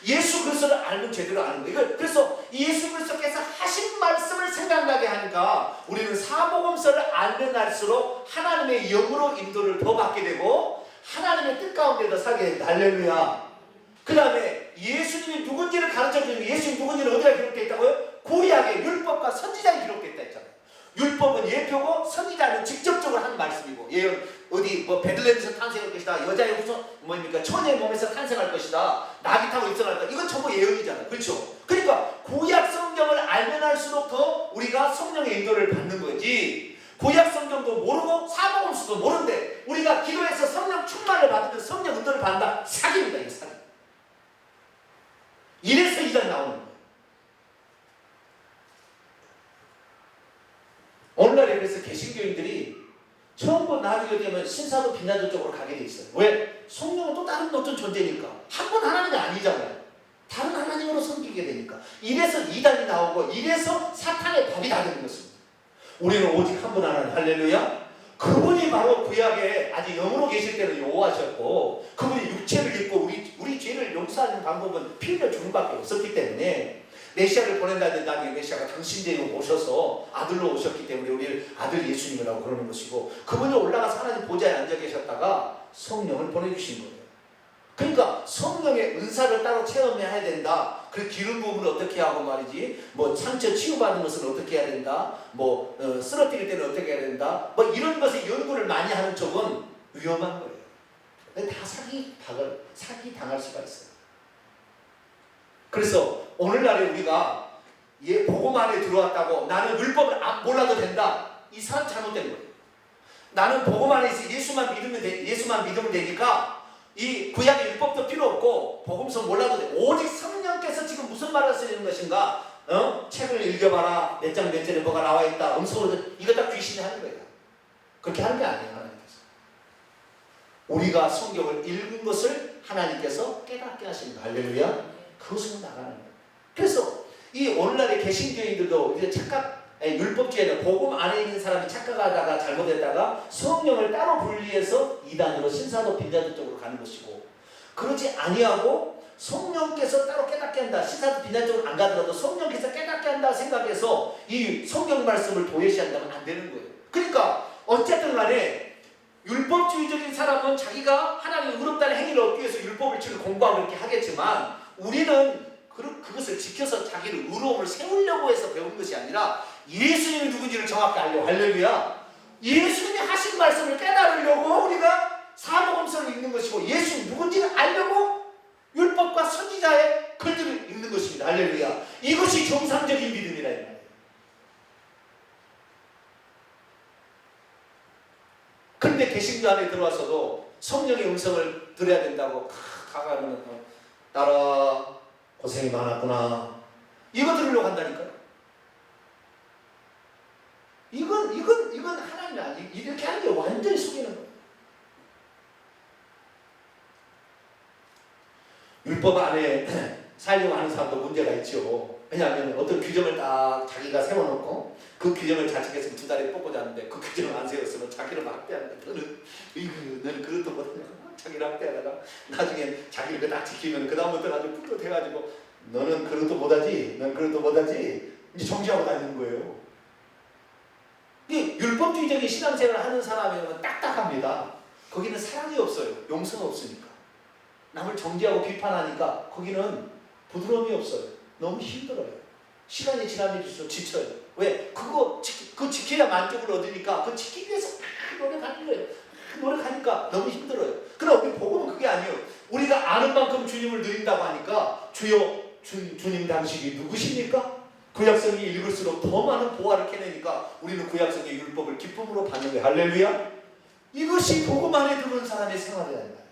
예수 그리스도를 알면 제대로 아는 거예요. 그래서 예수 그리스도께서 하신 말씀을 생각나게 하니까 우리는 사복음서를 알면 알수록 하나님의 영으로 인도를 더 받게 되고 하나님의 뜻 가운데 더 살게 됩니다. 할렐루야. 그 다음에 예수님이 누군지를 가르쳐주는 예수님 누군지는 어디가 기록되어 있다고요? 구약의 율법과 선지자에 기록되어 있다 했잖아요. 율법은 예표고 선지자는 직접적으로 하는 말씀이고 예언 베들레헴에서 탄생할 것이다. 여자의 처녀의 몸에서 탄생할 것이다. 나귀 타고 입성할 것이다. 이건 전부 예언이잖아요. 그렇죠? 그러니까 구약 성경을 알면 할수록 더 우리가 성령의 인도를 받는 거지. 구약 성경도 모르고 사복음서도 모르는데 우리가 기도해서 성령 충만을 받으면 성령 인도를 받는다. 사기입니다. 이거 사기. 이래서 이단 나오는 거예요. 오늘날에 그래서 개신교인들이 처음부터 나중에 되면 신사도 빈나도 쪽으로 가게 돼 있어요. 왜? 성령은 또 다른 어떤 존재니까. 한 번 하나님이 아니잖아요. 다른 하나님으로 섬기게 되니까. 이래서 이단이 나오고 이래서 사탄의 밥이 다 되는 것입니다. 우리는 오직 한 분 하나님. 할렐루야. 그분이 바로 구약에 아직 영으로 계실 때는 여호와셨고 그분이 육체를 입고 우리 죄를 용서하는 방법은 피 흘려 주는 밖에 없었기 때문에 메시아를 보낸다는 나중에 메시아가 당신 대로 오셔서 아들로 오셨기 때문에 우리 아들 예수님이라고 그러는 것이고 그분이 올라가서 하나님 보좌에 앉아 계셨다가 성령을 보내주신 거예요. 그러니까 성령의 은사를 따로 체험해야 된다. 그 기름 부음을 어떻게 하고 말이지 상처 치유받는 것은 어떻게 해야 된다. 쓰러뜨릴 때는 어떻게 해야 된다. 이런 것에 연구를 많이 하는 쪽은 위험한 거예요. 다 사기 당할 수가 있어요. 그래서 오늘날에 우리가 복음 안에 들어왔다고 나는 율법을 몰라도 된다. 이 사람 잘못된 거예요. 나는 복음 안에 있어 예수만 믿으면 되니까 이 구약의 율법도 필요 없고 복음서 몰라도 돼. 오직 성령께서 지금 무슨 말을 쓰는 것인가? 책을 읽어봐라. 몇 장 몇 절에 뭐가 나와 있다. 음성으로 이거 다 귀신이 하는 거예요. 그렇게 하는 게 아니에요. 하나님께서. 우리가 성경을 읽은 것을 하나님께서 깨닫게 하십니다. 할렐루야. 그것으로 나가는 거예요. 그래서 이 오늘날의 개신교인들도 이제 율법주의는 복음 안에 있는 사람이 착각하다가 잘못했다가 성령을 따로 분리해서 이단으로 신사도 빈자도 쪽으로 가는 것이고 그러지 아니하고 성령께서 따로 깨닫게 한다. 신사도 빈자 쪽으로 안 가더라도 성령께서 깨닫게 한다 생각해서 이 성경 말씀을 도외시한다면 안 되는 거예요. 그러니까 어쨌든 간에 율법주의적인 사람은 자기가 하나님의 의롭다는 행위를 얻기 위해서 율법을 공부하고 이렇게 하겠지만 우리는 그것을 지켜서 자기를 의로움을 세우려고 해서 배운 것이 아니라 예수님이 누군지를 정확히 알려고. 할렐루야. 예수님이 하신 말씀을 깨달으려고 우리가 사복음서를 읽는 것이고 예수님 누군지를 알려고 율법과 선지자의 글들을 읽는 것입니다. 할렐루야. 이것이 정상적인 믿음이라 이 말이에요. 그런데 개신교 안에 들어와서도 성령의 음성을 들어야 된다고 가가면 따라 고생이 많았구나. 이거 들으려고 한다니까요. 이건 하나님이 아니. 이렇게 하는 게 완전히 속이는 거예요. 율법 안에 살려고 하는 사람도 문제가 있죠. 왜냐하면 어떤 규정을 딱 자기가 세워놓고 그 규정을 자책했으면 2달에 뽑고 자는데 그 규정을 안 세웠으면 자기를 학대한다. 너는 그것도 못하냐. 자기를 학대하다가 나중에 자기를 딱 지키면 그 다음부터 아주 뿌듯해가지고 너는 그것도 못하지. 넌 그것도 못하지. 이제 정지하고 다니는 거예요. 이 율법주의적인 신앙생활을 하는 사람이면 딱딱합니다. 거기는 사랑이 없어요. 용서가 없으니까. 남을 정죄하고 비판하니까 거기는 부드러움이 없어요. 너무 힘들어요. 시간이 지나면 지쳐요. 왜? 그거 지켜야 만족을 얻으니까 그 지키기 위해서 노력하는 거예요. 노력하니까 너무 힘들어요. 그러나 우리 복음은 그게 아니에요. 우리가 아는 만큼 주님을 누린다고 하니까 주여 주님 당신이 누구십니까? 구약성이 읽을수록 더 많은 보화를 캐내니까 우리는 구약성의 율법을 기쁨으로 받는 거예요. 할렐루야. 이것이 복음 안에 들어온 사람의 생활이라는 거예요.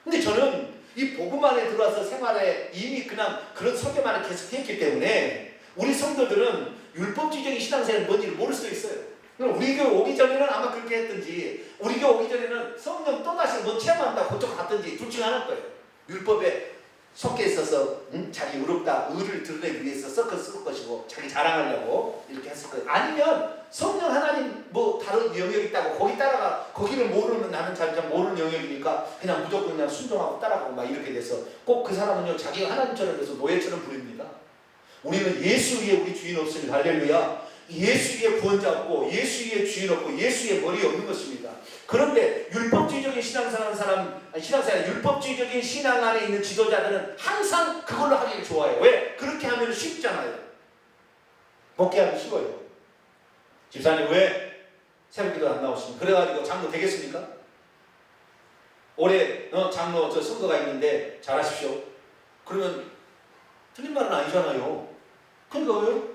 근데 저는 이 복음 안에 들어와서 생활에 이미 그냥 그런 설교만을 계속했기 때문에 우리 성도들은 율법주의적인 신앙생활이 뭔지를 모를 수도 있어요. 우리 교회 오기 전에는 아마 그렇게 했든지 우리 교회 오기 전에는 성령 또다시 뭐 체험한다고 그쪽 갔든지 둘 중 하나일 거예요. 율법에 속해 있어서 자기 의롭다 의를 드러내기 위해서 섞어 쓸 것이고 자기 자랑하려고 이렇게 했을 거예요. 아니면 성령 하나님 뭐 다른 영역이 있다고 거기 따라가 거기를 모르는 나는 잘 모르는 영역이니까 그냥 무조건 그냥 순종하고 따라가고 막 이렇게 돼서 꼭 그 사람은요 자기가 하나님처럼 돼서 노예처럼 부립니다. 우리는 예수 위에 우리 주인 없습니다. 할렐루야. 예수 위에 구원자 없고 예수 위에 주인 없고 예수 위에 머리 없는 것입니다. 그런데 율법주의적인 신앙생활하는 사람, 율법주의적인 신앙 안에 있는 지도자들은 항상 그걸로 하기를 좋아해요. 왜? 그렇게 하면 쉽잖아요. 목회하기 쉬워요. 집사님 왜 새벽기도 안 나오십니까? 그래가지고 장로 되겠습니까? 올해 장로 저 선거가 있는데 잘하십시오. 그러면 틀린 말은 아니잖아요. 그러니까 왜요?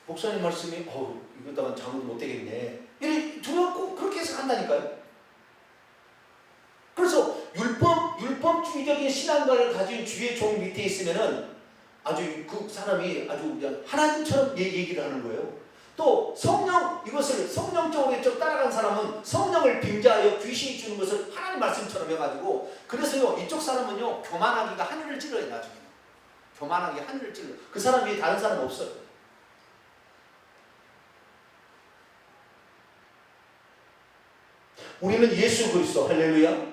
목사님 말씀이 이거다가 장로도 못 되겠네. 이래 두려워 꼭 그렇게 해서 한다니까요. 그래서 율법주의적인 신앙관을 가진 주의 종 밑에 있으면은 아주 그 사람이 아주 그냥 하나님처럼 얘기를 하는 거예요. 또 이것을 성령적으로 좀 따라간 사람은 성령을 빙자하여 귀신이 주는 것을 하나님 말씀처럼 해가지고 그래서요 이쪽 사람은요 교만하기가 하늘을 찔러요. 나중에 교만하게 하늘을 찔러. 그 사람 위에 다른 사람 없어요. 우리는 예수 그리스도 할렐루야.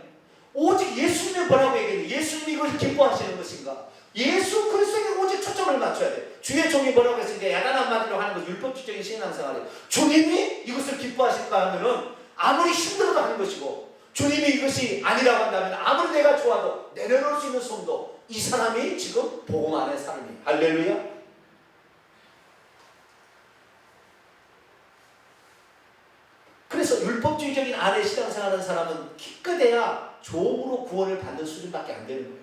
오직 예수님을 뭐라고 얘기해요? 예수님이 이걸 기뻐하시는 것인가? 예수 그리스도에게 오직 초점을 맞춰야 돼. 주의 종이 뭐라고 했으니까 야단한 마디로 하는 것 율법주의적인 신앙생활이에요. 주님이 이것을 기뻐하실까 하면은 아무리 힘들어도 하는 것이고 주님이 이것이 아니라고 한다면 아무리 내가 좋아도 내려놓을 수 있는 성도 이 사람이 지금 복음 안에 삶이 할렐루야. 그래서 율법주의적인 안에 신앙생활하는 사람은 기껏해야 종으로 구원을 받는 수준밖에 안 되는 거예요.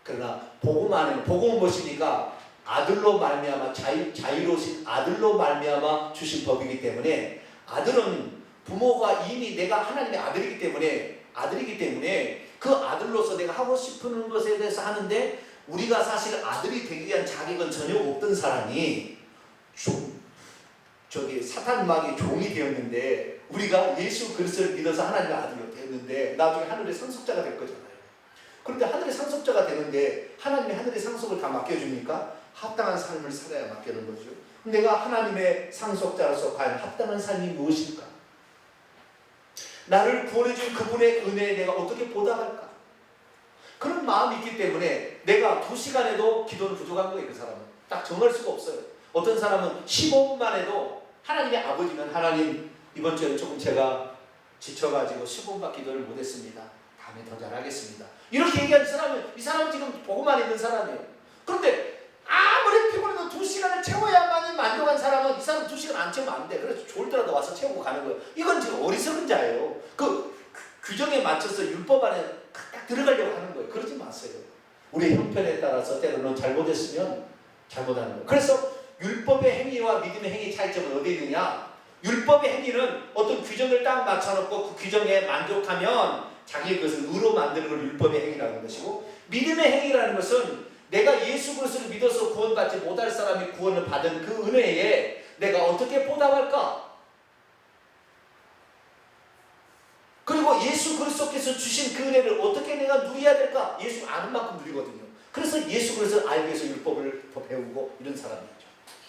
그러나 복음 안에는 복음은 무엇입니까? 아들로 말미암아 자유로우신 아들로 말미암아 주신 법이기 때문에 아들은 부모가 이미 내가 하나님의 아들이기 때문에 그 아들로서 내가 하고 싶은 것에 대해서 하는데 우리가 사실 아들이 되기 위한 자격은 전혀 없던 사람이 사탄 마귀의 종이 되었는데 우리가 예수 그리스도를 믿어서 하나님의 아들이 되었는데 나중에 하늘의 상속자가 될 거잖아요. 그런데 하늘의 상속자가 되는데 하나님이 하늘의 상속을 다 맡겨줍니까? 합당한 삶을 살아야 맡기는 거죠. 내가 하나님의 상속자로서 과연 합당한 삶이 무엇일까? 나를 구원해준 그분의 은혜에 내가 어떻게 보답할까? 그런 마음이 있기 때문에 내가 2시간에도 기도는 부족한 거예요. 그 사람은 딱 정할 수가 없어요. 어떤 사람은 15분만 해도 하나님의 아버지면 하나님 이번 주에는 조금 제가 지쳐가지고 15분밖에 기도를 못했습니다. 다음에 더 잘하겠습니다. 이렇게 얘기하는 사람은 이 사람은 지금 보고만 있는 사람이에요. 그런데 아무리 피곤해도 2시간을 채워야만이 만족한 사람은 이 사람 2시간 안 채우면 안 돼. 그래서 졸더라도 와서 채우고 가는 거예요. 이건 지금 어리석은 자예요. 그 규정에 맞춰서 율법 안에 딱 들어가려고 하는 거예요. 그러지 마세요. 우리의 형편에 따라서 때로는 잘못했으면 잘못하는 거예요. 그래서 율법의 행위와 믿음의 행위 차이점은 어디 있느냐? 율법의 행위는 어떤 규정을 딱 맞춰놓고 그 규정에 만족하면 자기 것을 의로 만드는 걸 율법의 행위라는 것이고 믿음의 행위라는 것은 내가 예수 그리스도를 믿어서 구원받지 못할 사람이 구원을 받은 그 은혜에 내가 어떻게 보답할까? 그리고 예수 그리스도께서 주신 그 은혜를 어떻게 내가 누려야 될까? 예수 아는 만큼 누리거든요. 그래서 예수 그리스도를 알기 위해서 율법을 더 배우고 이런 사람이죠.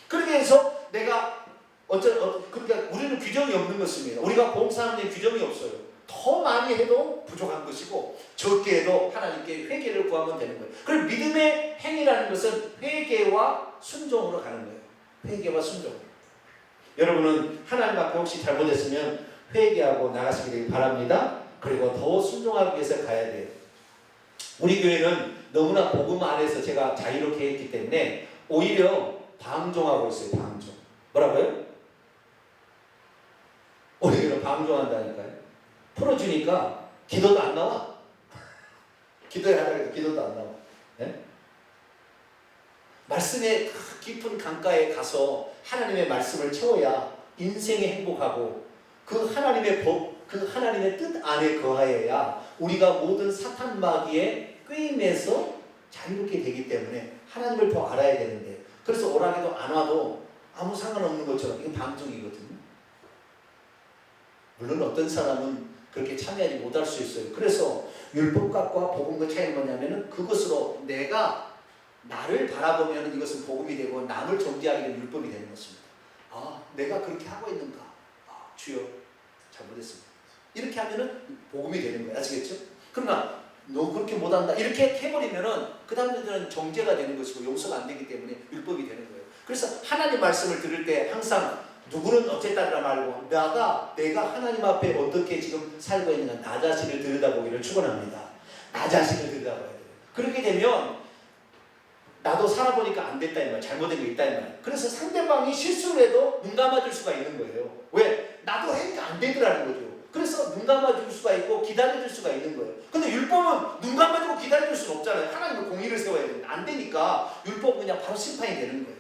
그렇게 해서 내가 그러니까 우리는 규정이 없는 것입니다. 우리가 봉사하는 데 규정이 없어요. 더 많이 해도 부족한 것이고 적게 해도 하나님께 회개를 구하면 되는 거예요. 그리고 믿음의 행위라는 것은 회개와 순종으로 가는 거예요. 회개와 순종. 여러분은 하나님 앞에 혹시 잘못했으면 회개하고 나가시게 되길 바랍니다. 그리고 더 순종하기 위해서 가야 돼요. 우리 교회는 너무나 복음 안에서 제가 자유롭게 했기 때문에 오히려 방종하고 있어요. 방종. 뭐라고요? 오히려 방종한다니까요. 풀어주니까 기도도 안 나와. 기도하다가 기도도 안 나와. 네? 말씀의 깊은 강가에 가서 하나님의 말씀을 채워야 인생이 행복하고 그 하나님의 법, 그 하나님의 뜻 안에 거하여야 우리가 모든 사탄 마귀의 꾀임에서 자유롭게 되기 때문에 하나님을 더 알아야 되는데, 그래서 오라기도 안 와도 아무 상관없는 것처럼 이게 방종이거든요. 물론 어떤 사람은 그렇게 참여하지 못할 수 있어요. 그래서 율법과 복음의 차이는 뭐냐면은 그것으로 내가 나를 바라보면 이것은 복음이 되고 남을 정죄하게 되면 율법이 되는 것입니다. 아, 내가 그렇게 하고 있는가? 아, 주여 잘못했습니다. 이렇게 하면은 복음이 되는 거예요. 아시겠죠? 그러나 너 그렇게 못한다 이렇게 해버리면은 그 다음에는 정죄가 되는 것이고 용서가 안 되기 때문에 율법이 되는 거예요. 그래서 하나님 말씀을 들을 때 항상 누구는 어쨌다라 말고 내가 하나님 앞에 어떻게 지금 살고 있는가 나 자신을 들여다보기를 축원합니다. 나 자신을 들여다봐야 돼요. 그렇게 되면 나도 살아보니까 안 됐다 이 말, 잘못된 게 있다 이 말. 그래서 상대방이 실수를 해도 눈 감아줄 수가 있는 거예요. 왜? 나도 하니까 안 되더라는 거죠. 그래서 눈 감아줄 수가 있고 기다려줄 수가 있는 거예요. 근데 율법은 눈 감아주고 기다려줄 수는 없잖아요. 하나님은 공의를 세워야 되는데 안 되니까 율법은 그냥 바로 심판이 되는 거예요.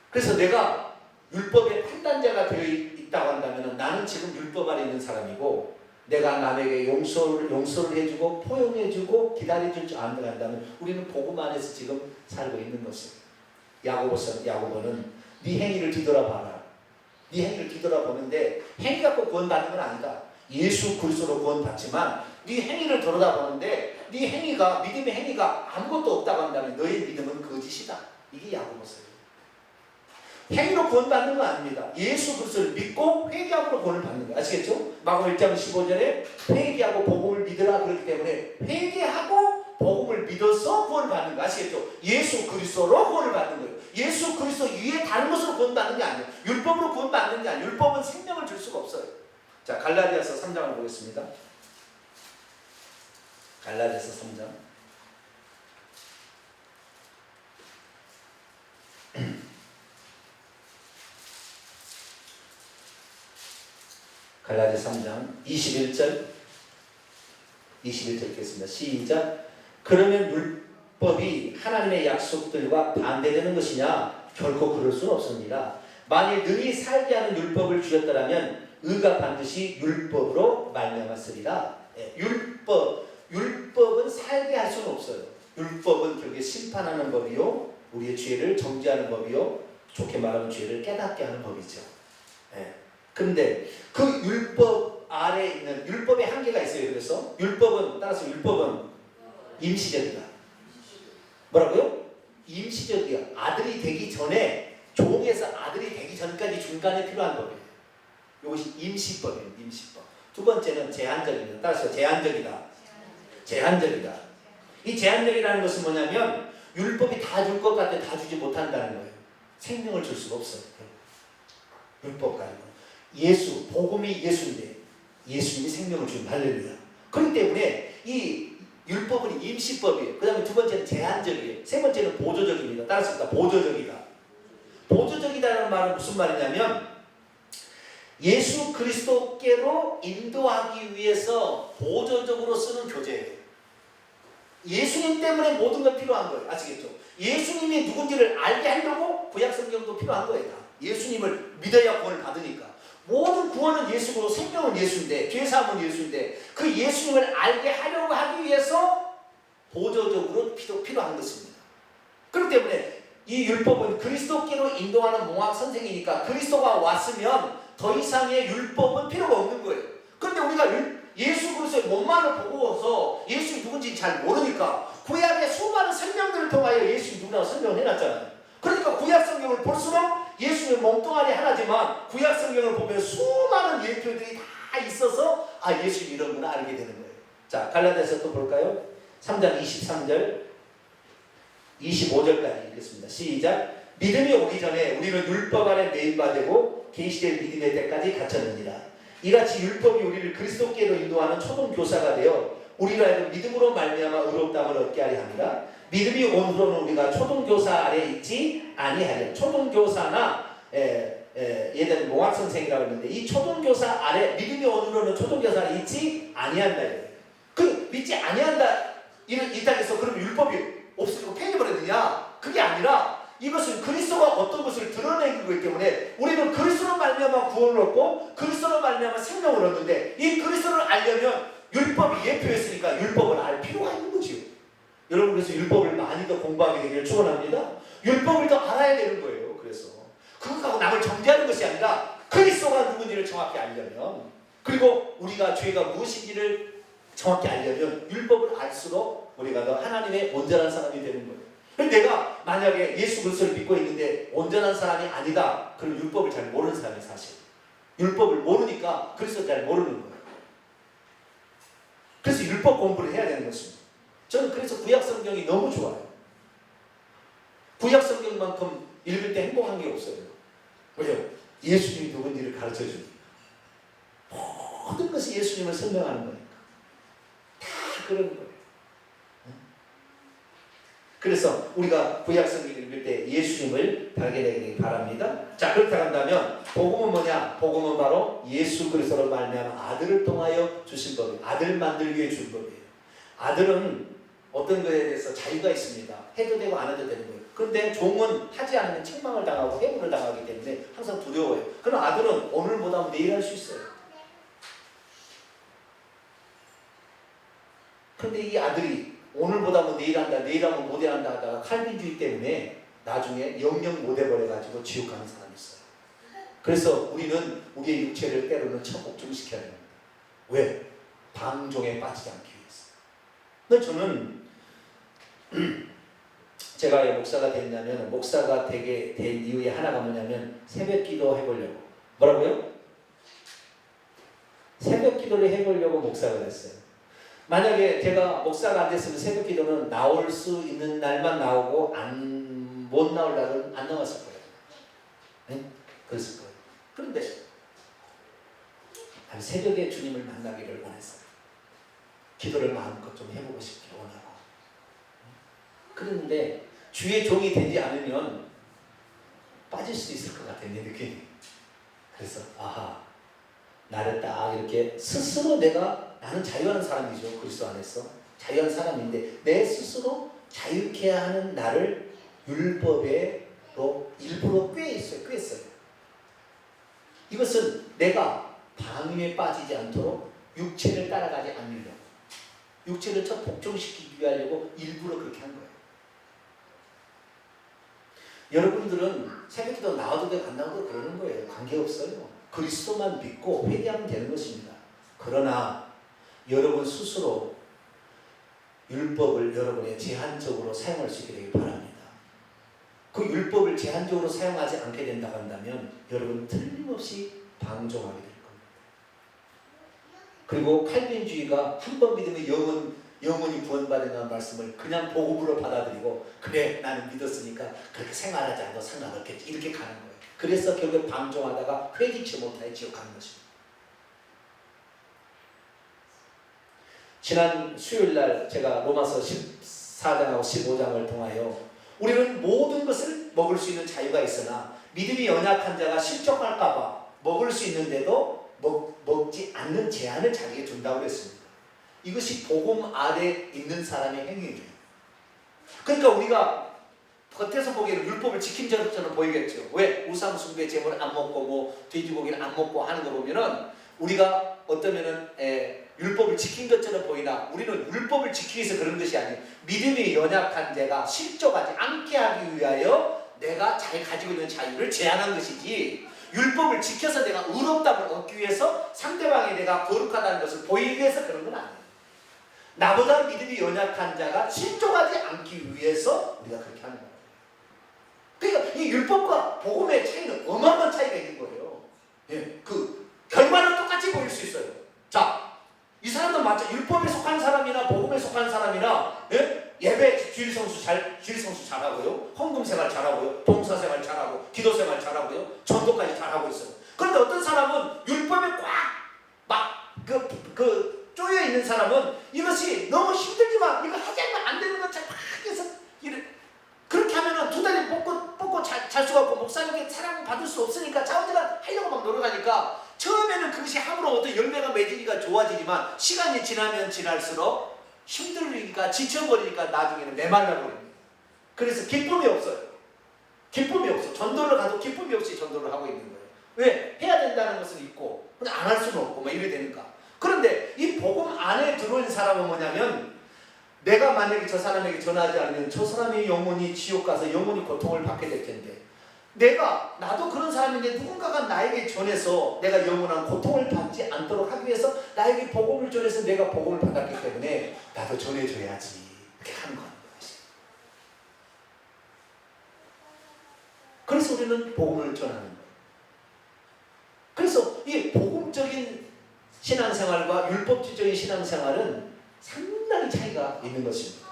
그래서 내가 율법의 판단자가 되어 있다고 한다면 나는 지금 율법 아래 있는 사람이고 내가 남에게 용서를 해주고 포용해주고 기다려줄 줄 안다면 우리는 복음 안에서 지금 살고 있는 것이에요. 야고보는 네 행위를 뒤돌아봐라. 네 행위를 뒤돌아보는데 행위 갖고 구원받는 건 아니다. 예수 그리스도로 구원받지만 네 행위를 돌아보는데 네 행위가 믿음의 행위가 아무것도 없다고 한다면 너의 믿음은 거짓이다. 이게 야고보서예요. 행위로 구원받는 건 아닙니다. 예수 그리스도를 믿고 회개함으로 구원을 받는 거예요. 아시겠죠? 마가복음 1장 15절에 회개하고 복음을 믿으라 그렇기 때문에 회개하고 복음을 믿어서 구원을 받는 거 아시겠죠? 예수 그리스도로 구원을 받는 거예요. 예수 그리스도 위에 다른 것으로 구원받는 게 아니에요. 율법으로 구원받는 게 아니에요. 율법은 생명을 줄 수가 없어요. 자, 갈라디아서 3장을 보겠습니다. 갈라디아서 3장. 갈라디아 3장 21절 읽겠습니다. 시작. 그러면 율법이 하나님의 약속들과 반대되는 것이냐? 결코 그럴 수는 없습니다. 만일 능히 살게 하는 율법을 주셨더라면 의가 반드시 율법으로 말미암았으리라. 율법은 살게 할 수는 없어요. 율법은 결국에 심판하는 법이요, 우리의 죄를 정죄하는 법이요, 좋게 말하면 죄를 깨닫게 하는 법이죠. 그런데 그 율법 아래 있는 율법의 한계가 있어요. 그래서 따라서 율법은 임시적이다. 뭐라고요? 임시적이야. 아들이 되기 전에, 종에서 아들이 되기 전까지 중간에 필요한 법이에요. 이것이 임시법이에요. 임시법. 두 번째는 제한적입니다. 따라서 제한적이다. 이 제한적이라는 것은 뭐냐면 율법이 다 줄 것 같아 다 주지 못한다는 거예요. 생명을 줄 수가 없어요. 율법 가지고. 복음이 예수인데 예수님이 생명을 주는 할렐루야. 그렇기 때문에 이 율법은 임시법이에요. 그 다음에 두 번째는 제한적이에요. 세 번째는 보조적입니다. 따라서 보조적이다. 보조적이다는 말은 무슨 말이냐면 예수 그리스도께로 인도하기 위해서 보조적으로 쓰는 교재예요. 예수님 때문에 모든 건 필요한 거예요. 아시겠죠? 예수님이 누군지를 알게 하려고 구약성경도 필요한 거예요. 예수님을 믿어야 구원을 받으니까. 모든 구원은 예수고 생명은 예수인데, 죄사함은 예수인데, 그 예수님을 알게 하려고 하기 위해서 보조적으로 필요한 것입니다. 그렇기 때문에 이 율법은 그리스도께로 인도하는 몽학 선생이니까 그리스도가 왔으면 더 이상의 율법은 필요가 없는 거예요. 그런데 우리가 예수 그리스도의 몸만을 보고서 예수님이 누군지 잘 모르니까 구약의 수많은 설명들을 통하여 예수님이 누구라고 설명을 해놨잖아요. 그러니까 구약 성경을 볼수록 예수님의 몸뚱아리 하나지만 구약 성경을 보면 수많은 예표들이 다 있어서 예수님이 이런구나 알게 되는 거예요. 자, 갈라디아서 또 볼까요? 3장 23절 25절까지 읽겠습니다. 시작. 믿음이 오기 전에 우리는 율법 아래 매인바 되고 계시될 믿음의 때까지 갖췄느니라. 이같이 율법이 우리를 그리스도께로 인도하는 초등 교사가 되어 우리가 하여금 믿음으로 말미암아 의롭다함을 얻게 하려 합니다. 믿음이 온 후로는 우리가 초등 교사 아래 있지 아니하려. 초등 교사나 예전 몽학 선생이라고 했는데 이 초등 교사 아래 믿음이 온 후로는 초등 교사 아래 있지 아니한다. 그 믿지 아니한다. 이 땅에서 그럼 율법이 없어지고 폐해버렸느냐? 그게 아니라 이것은 그리스도가 어떤 것을 드러내는 거기 때문에 우리는 그리스도로 말미암아 구원을 얻고 그리스도로 말미암아 생명을 얻는데 이 그리스도를 알려면 율법이 예표했으니까 율법을 알 필요가 있는 거지요. 여러분 그래서 율법을 많이 더 공부하게 되기를 축원합니다. 율법을 더 알아야 되는 거예요. 그래서 그것하고 남을 정죄하는 것이 아니라 그리스도가 누군지를 정확히 알려면 그리고 우리가 죄가 무엇인지를 정확히 알려면 율법을 알수록 우리가 더 하나님의 온전한 사람이 되는 거예요. 내가 만약에 예수 그리스도를 믿고 있는데 온전한 사람이 아니다. 그럼 율법을 잘 모르는 사람이 사실. 율법을 모르니까 그리스도를 잘 모르는 거예요. 그래서 율법 공부를 해야 되는 것입니다. 저는 그래서 구약 성경이 너무 좋아요. 구약 성경만큼 읽을 때 행복한 게 없어요. 왜요? 예수님이 누군지를 가르쳐 주니까. 모든 것이 예수님을 설명하는 거니까. 다 그런 거예요. 그래서 우리가 구약 성경을 읽을 때 예수님을 발견하기 바랍니다. 자, 그렇게 한다면 복음은 뭐냐? 복음은 바로 예수 그리스도로 말미암아 아들을 통하여 주신 법이에요. 아들 만들기 위해 준 법이에요. 아들은 어떤 것에 대해서 자유가 있습니다. 해도 되고 안 해도 되는 거예요. 그런데 종은 하지 않으면 책망을 당하고 해고를 당하기 때문에 항상 두려워요. 그러나 아들은 오늘 못하면 내일 할 수 있어요. 그런데 이 아들이 오늘 못하면 내일 한다, 내일 하면 못 한다 하다가 칼빈주의 때문에 나중에 영영 못 해버려가지고 지옥 가는 사람이 있어요. 그래서 우리는 우리의 육체를 때로는 천국중시켜야 됩니다. 왜? 방종에 빠지지 않기 위해서. 근데 저는 제가 왜 목사가 됐냐면 목사가 되게 된 이유의 하나가 뭐냐면 새벽 기도 해보려고. 뭐라고요? 새벽 기도를 해보려고 목사가 됐어요. 만약에 제가 목사가 안 됐으면 새벽 기도는 나올 수 있는 날만 나오고 못 나올 날은 안 나왔을 거예요. 네? 그랬을 거예요. 그런데 새벽에 주님을 만나기를 원했어요. 기도를 마음껏 좀 해보고 싶기를 원하고. 그런데 주의 종이 되지 않으면 빠질 수 있을 것 같아요. 내 느낌이. 그래서 나를 딱 이렇게 스스로 나는 자유한 사람이죠. 그리스도 안에서 자유한 사람인데 내 스스로 자유케 하는 나를 율법에로 일부러 꿰었어요. 이것은 내가 방임에 빠지지 않도록 육체를 따라가지 않으려고, 육체를 첫 복종시키기 위하려고 일부러 그렇게 한 거예요. 여러분들은 새벽기도 나와도 되고 안 나와도 그러는 거예요. 관계없어요. 그리스도만 믿고 회개하면 되는 것입니다. 그러나 여러분 스스로 율법을 여러분의 제한적으로 사용할 수 있게 되길 바랍니다. 그 율법을 제한적으로 사용하지 않게 된다고 한다면 여러분 틀림없이 방종하게 될 겁니다. 그리고 칼빈주의가 한 번 믿으면 영원히 구원받는다는 말씀을 그냥 복음으로 받아들이고 그래 나는 믿었으니까 그렇게 생활하지 않아도 상관없겠지 이렇게 가는 거예요. 그래서 결국 방종하다가 회개치 못하여 지옥 가는 것입니다. 지난 수요일날 제가 로마서 14장하고 15장을 통하여 우리는 모든 것을 먹을 수 있는 자유가 있으나 믿음이 연약한 자가 실족할까봐 먹을 수 있는데도 먹지 않는 제한을 자기에게 준다고 했습니다. 이것이 복음 아래 있는 사람의 행위예요. 그러니까 우리가 겉에서 보기에는 율법을 지킨 자처럼 보이겠죠. 왜? 우상 숭배 제물을 안 먹고 돼지고기를 안 먹고 하는 거 보면은 우리가 어떠면은 율법을 지킨 것처럼 보이나 우리는 율법을 지키기 위해서 그런 것이 아니에요. 믿음이 연약한 자가 실족하지 않게 하기 위하여 내가 잘 가지고 있는 자유를 제한한 것이지 율법을 지켜서 내가 의롭다움을 얻기 위해서 상대방이 내가 거룩하다는 것을 보이기 위해서 그런 건 아니에요. 나보다 믿음이 연약한 자가 실족하지 않기 위해서 우리가 그렇게 하는 거예요. 그러니까 이 율법과 복음의 차이는 어마어마한 차이가 있는 거예요. 그 결과는 똑같이 보일 수 있어요. 자, 이 사람도 맞죠? 율법에 속한 사람이나 복음에 속한 사람이나 예배 주일 성수 잘하고요, 헌금 생활 잘하고요, 봉사 생활 잘하고, 기도 생활 잘하고요, 전도까지 잘하고 있어요. 하지만 시간이 지나면 지날수록 힘들으니까 지쳐버리니까 나중에는 메말라버립니다. 그래서 기쁨이 없어요. 기쁨이 없어. 전도를 가도 기쁨이 없이 전도를 하고 있는 거예요. 왜? 해야 된다는 것은 있고 그냥 안 할 수는 없고 막 이래 되니까. 그런데 이 복음 안에 들어온 사람은 뭐냐면, 내가 만약에 저 사람에게 전하지 않으면 저 사람의 영혼이 지옥 가서 영혼이 고통을 받게 될 텐데, 나도 그런 사람인데 누군가가 나에게 전해서 내가 영원한 고통을 받지 않도록 하기 위해서 나에게 복음을 전해서 내가 복음을 받았기 때문에 나도 전해줘야지, 이렇게 하는 거예요. 그래서 우리는 복음을 전하는 거예요. 그래서 이 복음적인 신앙생활과 율법주의적인 신앙생활은 상당히 차이가 있는 것입니다.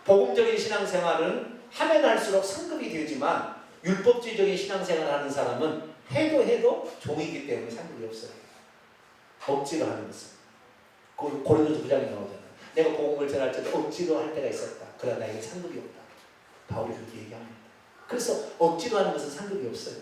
복음적인 신앙생활은 하면 할수록 상급이 되지만, 율법주의적인 신앙생활을 하는 사람은 해도 종이기 때문에 상급이 없어요. 억지로 하는 것은. 고린도서 9장에 나오잖아요. 내가 복음을 전할 때도 억지로 할 때가 있었다. 그러나 나에게 상급이 없다. 바울이 그렇게 얘기합니다. 그래서 억지로 하는 것은 상급이 없어요.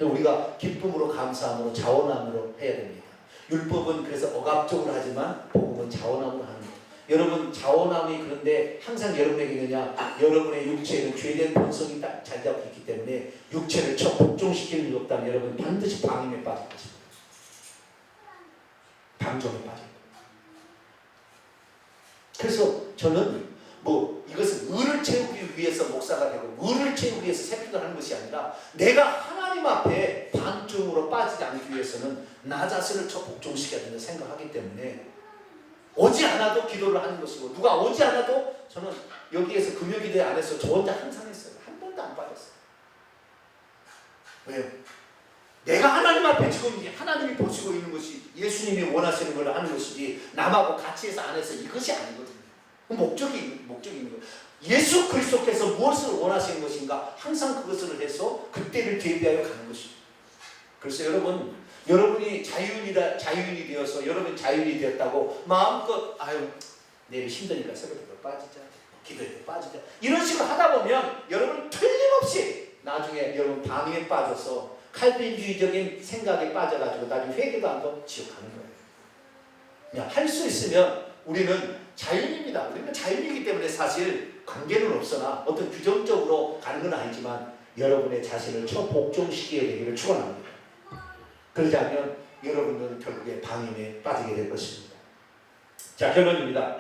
우리가 기쁨으로, 감사함으로, 자원함으로 해야 됩니다. 율법은 그래서 억압적으로 하지만 복음은 자원함으로 하는 거예요. 여러분, 자원함이 그런데 항상 여러분에게 있느냐? 여러분의 육체에는 죄된 본성이 딱 자리 잡고 있기 때문에 육체를 복종시키는 일 없다면 여러분 반드시 방임에 빠질 것입니다. 방종에 빠질 거예요. 그래서 저는 이것은 의를 채우기 위해서 목사가 되고 의를 채우기 위해서 새벽을 하는 것이 아니라, 내가 하나님 앞에 방종으로 빠지지 않기 위해서는 나 자신을 복종시켜야 된다고 생각하기 때문에 오지 않아도 기도를 하는 것이고, 누가 오지 않아도 저는 여기에서 금요기도회 안에서 저 혼자 항상 했어요. 한 번도 안 빠졌어요. 왜요? 내가 하나님 앞에 지금 하나님이 보시고 있는 것이 예수님이 원하시는 걸 하는 것이지, 남하고 같이 해서 안 해서 이것이 아니거든요. 목적이 있는 거예요. 예수 그리스도께서 무엇을 원하시는 것인가, 항상 그것을 해서 그때를 대비하여 가는 것입니다. 그래서 여러분이 자유인이 되어서 여러분이 자유인이 되었다고 마음껏 내일 힘드니까 새벽기도 빠지자, 기도에도 빠지자, 이런 식으로 하다 보면 여러분 틀림없이 나중에 여러분 방해에 빠져서 칼빈주의적인 생각에 빠져가지고 나중에 회개도 안 하고 지옥 가는 거예요. 그냥 할 수 있으면 우리는 자유인입니다. 우리는 자유인이기 때문에 사실 관계는 없으나 어떤 규정적으로 가는 건 아니지만 여러분의 자신을 복종시켜야 되기를 축원합니다. 그러지 않으면 여러분은 결국에 방임에 빠지게 될 것입니다. 자, 결론입니다.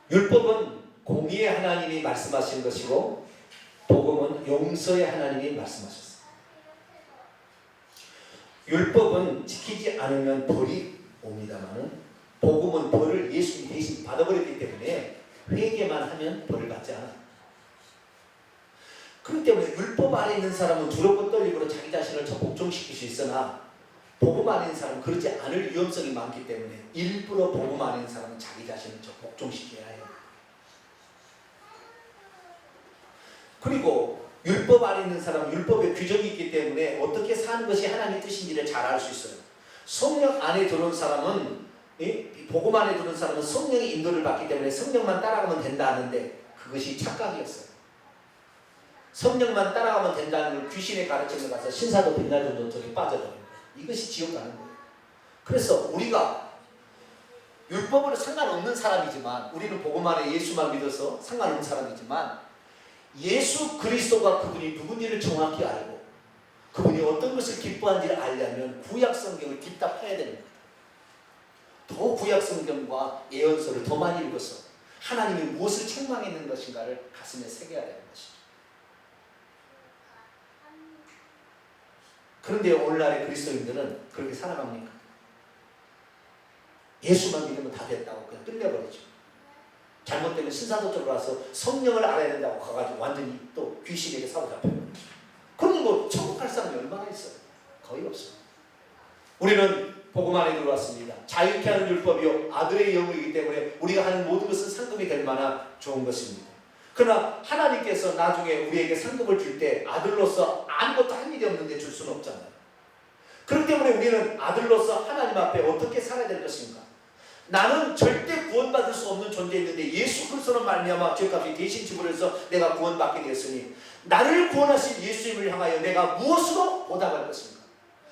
율법은 공의의 하나님이 말씀하신 것이고, 복음은 용서의 하나님이 말씀하셨어요. 율법은 지키지 않으면 벌이 옵니다만은, 복음은 벌을 예수님이 대신 받아버렸기 때문에 회개만 하면 벌을 받지 않아요. 그렇기 때문에 율법 안에 있는 사람은 두렵고 떨림으로 자기 자신을 복종시킬 수 있으나, 복음 안에 있는 사람은 그러지 않을 위험성이 많기 때문에 일부러 복음 안에 있는 사람은 자기 자신을 복종시켜야 해요. 그리고 율법 안에 있는 사람은 율법의 규정이 있기 때문에 어떻게 사는 것이 하나님의 뜻인지를 잘 알 수 있어요. 성령 안에 들어온 사람은, 복음 안에 들어온 사람은 성령의 인도를 받기 때문에 성령만 따라가면 된다 하는데, 그것이 착각이었어요. 성령만 따라가면 된다는 걸 귀신의 가르침에 가서 신사도 빛나도 저기 빠져버려요. 이것이 지옥 가는 거예요. 그래서 우리가 율법으로 상관없는 사람이지만, 우리는 복음 안에 예수만 믿어서 상관없는 사람이지만, 예수 그리스도가 그분이 누군지를 정확히 알고 그분이 어떤 것을 기뻐하는지를 알려면 구약 성경을 뒷답해야 되는 겁니다. 더 구약 성경과 예언서를 더 많이 읽어서 하나님이 무엇을 책망했는 것인가를 가슴에 새겨야 되는 것이죠. 그런데 오늘날의 그리스도인들은 그렇게 살아갑니까? 예수만 믿으면 다 됐다고 그냥 끝내버리죠. 잘못되면 신사도 쪽으로 와서 성령을 알아야 된다고 가가지고 완전히 또 귀신에게 사로잡혀버리죠. 그러니 천국 갈 사람이 얼마나 있어요? 거의 없어요. 우리는 복음 안에 들어왔습니다. 자유케 하는 율법이요 아들의 영이기 때문에 우리가 하는 모든 것은 상급이 될 만한 좋은 것입니다. 그러나 하나님께서 나중에 우리에게 상급을 줄 때 아들로서 아무것도 할 일이 없는데 줄 수는 없잖아요. 그렇기 때문에 우리는 아들로서 하나님 앞에 어떻게 살아야 될 것인가? 나는 절대 구원받을 수 없는 존재였는데 예수 그리스도로 말미암아 죄값이 대신 지불해서 내가 구원받게 되었으니, 나를 구원하신 예수님을 향하여 내가 무엇으로 보답할 것인가?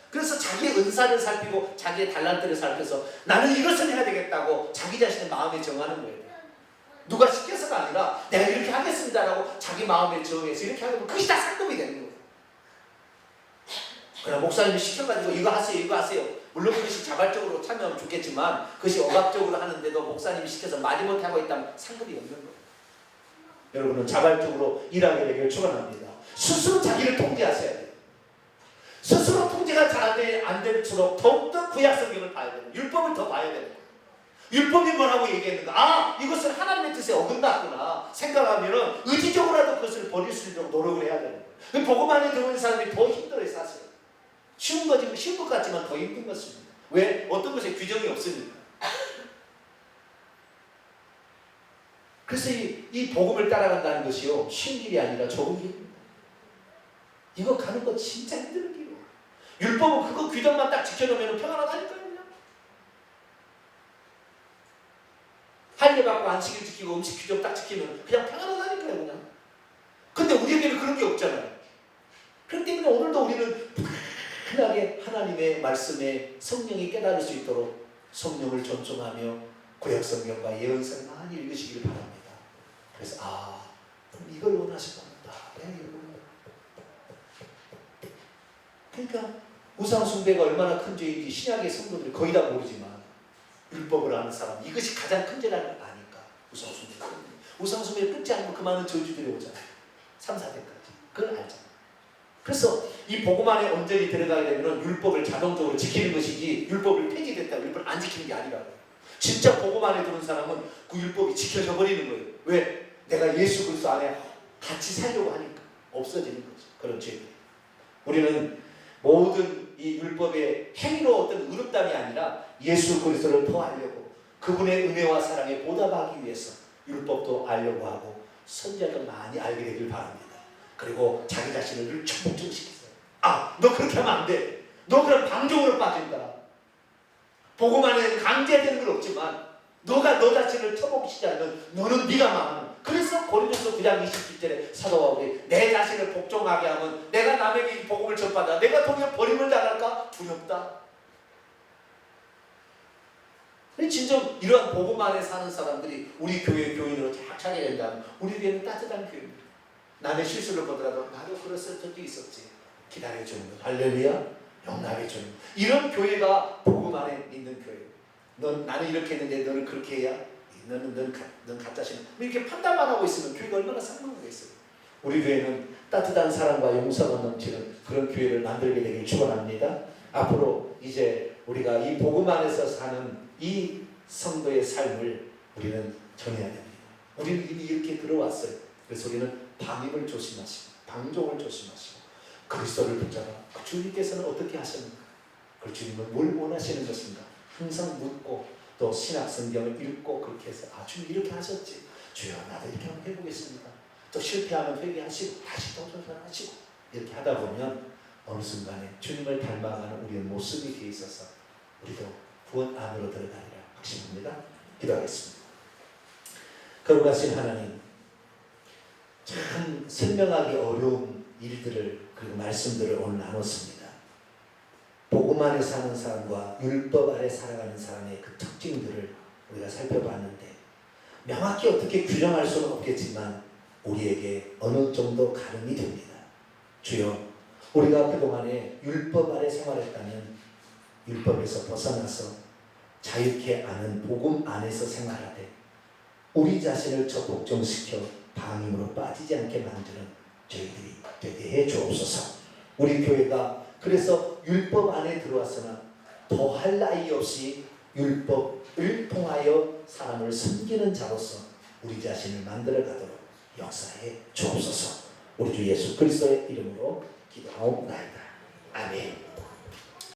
그래서 자기의 은사를 살피고 자기의 달란트를 살펴서 나는 이것을 해야 되겠다고 자기 자신의 마음에 정하는 거예요. 누가 시켜서가 아니라 내가 이렇게 하겠습니다라고 자기 마음에 정해서 이렇게 하면 그것이 다 상급이 되는 거예요. 그냥 목사님이 시켜가지고 이거 하세요 이거 하세요. 물론 그것이 자발적으로 참여하면 좋겠지만 그것이 억압적으로 하는데도 목사님이 시켜서 마지못해 하고 있다면 상급이 없는 거예요. 여러분은 자발적으로 일하게 되길 축원합니다. 스스로 자기를 통제하셔야 돼요. 스스로 통제가 잘 안 될수록 더욱더 구약 성경을 봐야 되고 율법을 더 봐야 되는 거예요. 율법이 뭐라고 얘기했는가? 아, 이것을 하나님의 뜻에 어긋났구나 생각하면은 의지적으로라도 그것을 버릴 수 있도록 노력을 해야 되는 거예요. 복음 안에 들어오는 사람들이 더 힘들어요. 사실 쉬운 거지 쉬운 것 같지만 더 힘든 것입니다. 왜? 어떤 것에 규정이 없으니까. 그래서 이 복음을 따라간다는 것이요 쉬운 길이 아니라 좁은 길입니다. 이거 가는 거 진짜 힘든 길이에요. 율법은 그거 규정만 딱 지켜놓으면 평안하다니까요. 그냥 할례 받고 안식일 지키고 음식 규정 딱 지키면 그냥 평안하다니까요. 그냥. 근데 우리에게는 그런 게 없잖아요. 그렇기 때문에 오늘도 우리는 편하게 하나님의 말씀에 성령이 깨달을 수 있도록 성령을 존중하며 구약 성경과 예언서를 많이 읽으시길 바랍니다. 그래서 이걸 원하시는 겁니다. 그러니까 우상 숭배가 얼마나 큰 죄인지 신약의 성도들이 거의 다 모르지만 율법을 아는 사람 이것이 가장 큰 죄라는 걸 아니까 우상 숭배가 우상 숭배를 끊지 않으면 그 많은 저주들이 오잖아요. 3, 4대까지 그걸 알잖아요. 그래서 이 복음 안에 온전히 들어가게 되면 율법을 자동적으로 지키는 것이지 율법을 폐기됐다고 율법을 안 지키는 게 아니라고요. 진짜 복음 안에 들은 사람은 그 율법이 지켜져 버리는 거예요. 왜? 내가 예수 그리스도 안에 같이 살려고 하니까 없어지는 거죠. 그런 죄들. 우리는 모든 이 율법의 행위로 어떤 의롭담이 아니라 예수 그리스도를 더 알려고 그분의 은혜와 사랑에 보답하기 위해서 율법도 알려고 하고 선지자도 많이 알게 되길 바랍니다. 그리고 자기 자신을 늘 축복시키세요. 너 그렇게 하면 안 돼. 너 그럼 방종으로 빠진다. 복음 안에는 강제되는 건 없지만 너가 너 자신을 처복시키지 않으면 너는 네가 망하는. 그래서 고린도서 9장 27절에 사도 바울이 내 자신을 복종하게 하면 내가 남에게 이 복음을 전파하다 내가 도리어 버림을 당할까 두렵다. 진정 이러한 복음 안에 사는 사람들이 우리 교회 교인으로 잘 차게 된다면 우리 교회는 따뜻한 교회입니다. 남의 실수를 보더라도 나도 그랬을 적이 있었지. 기다려주는 것. 할렐루야. 용납해주는 것. 이런 교회가 복음 안에 있는 교회. 나는 이렇게 했는데 너는 그렇게 해야? 넌 가짜시네. 이렇게 판단만 하고 있으면 교회가 얼마나 상관하겠어요. 우리 교회는 따뜻한 사랑과 용서가 넘치는 그런 교회를 만들게 되길 축원합니다. 앞으로 이제 우리가 이 복음 안에서 사는 이 성도의 삶을 우리는 전해야 됩니다. 우리는 이미 이렇게 들어왔어요. 그래서 우리는 방임을 조심하시고 방종을 조심하시고 그리스도를 붙잡아 주님께서는 어떻게 하셨는가? 그 주님은 뭘 원하시는 것인가? 항상 묻고 또 신약 성경을 읽고 그렇게 해서 주님 이렇게 하셨지. 주여 나도 이렇게 한번 해보겠습니다. 또 실패하면 회개하시고 다시 또 도전하시고 이렇게 하다 보면 어느 순간에 주님을 닮아가는 우리의 모습이 뒤에 있어서 우리도 구원 안으로 들어가리라 확신합니다. 기도하겠습니다. 거룩하신 하나님, 참 설명하기 어려운 일들을 그리고 말씀들을 오늘 나눴습니다. 복음 안에 사는 사람과 율법 아래 살아가는 사람의 그 특징들을 우리가 살펴봤는데 명확히 어떻게 규정할 수는 없겠지만 우리에게 어느 정도 가름이 됩니다. 주여, 우리가 그동안에 율법 아래 생활했다면 율법에서 벗어나서 자유케 아는 복음 안에서 생활하되 우리 자신을 적복종시켜 방임으로 빠지지 않게 만드는 저희들이 되게 해 주옵소서. 우리 교회가 그래서 율법 안에 들어왔으나 더할 나위 없이 율법을 통하여 사람을 섬기는 자로서 우리 자신을 만들어 가도록 역사해 주옵소서. 우리 주 예수 그리스도의 이름으로 기도하옵나이다. 아멘.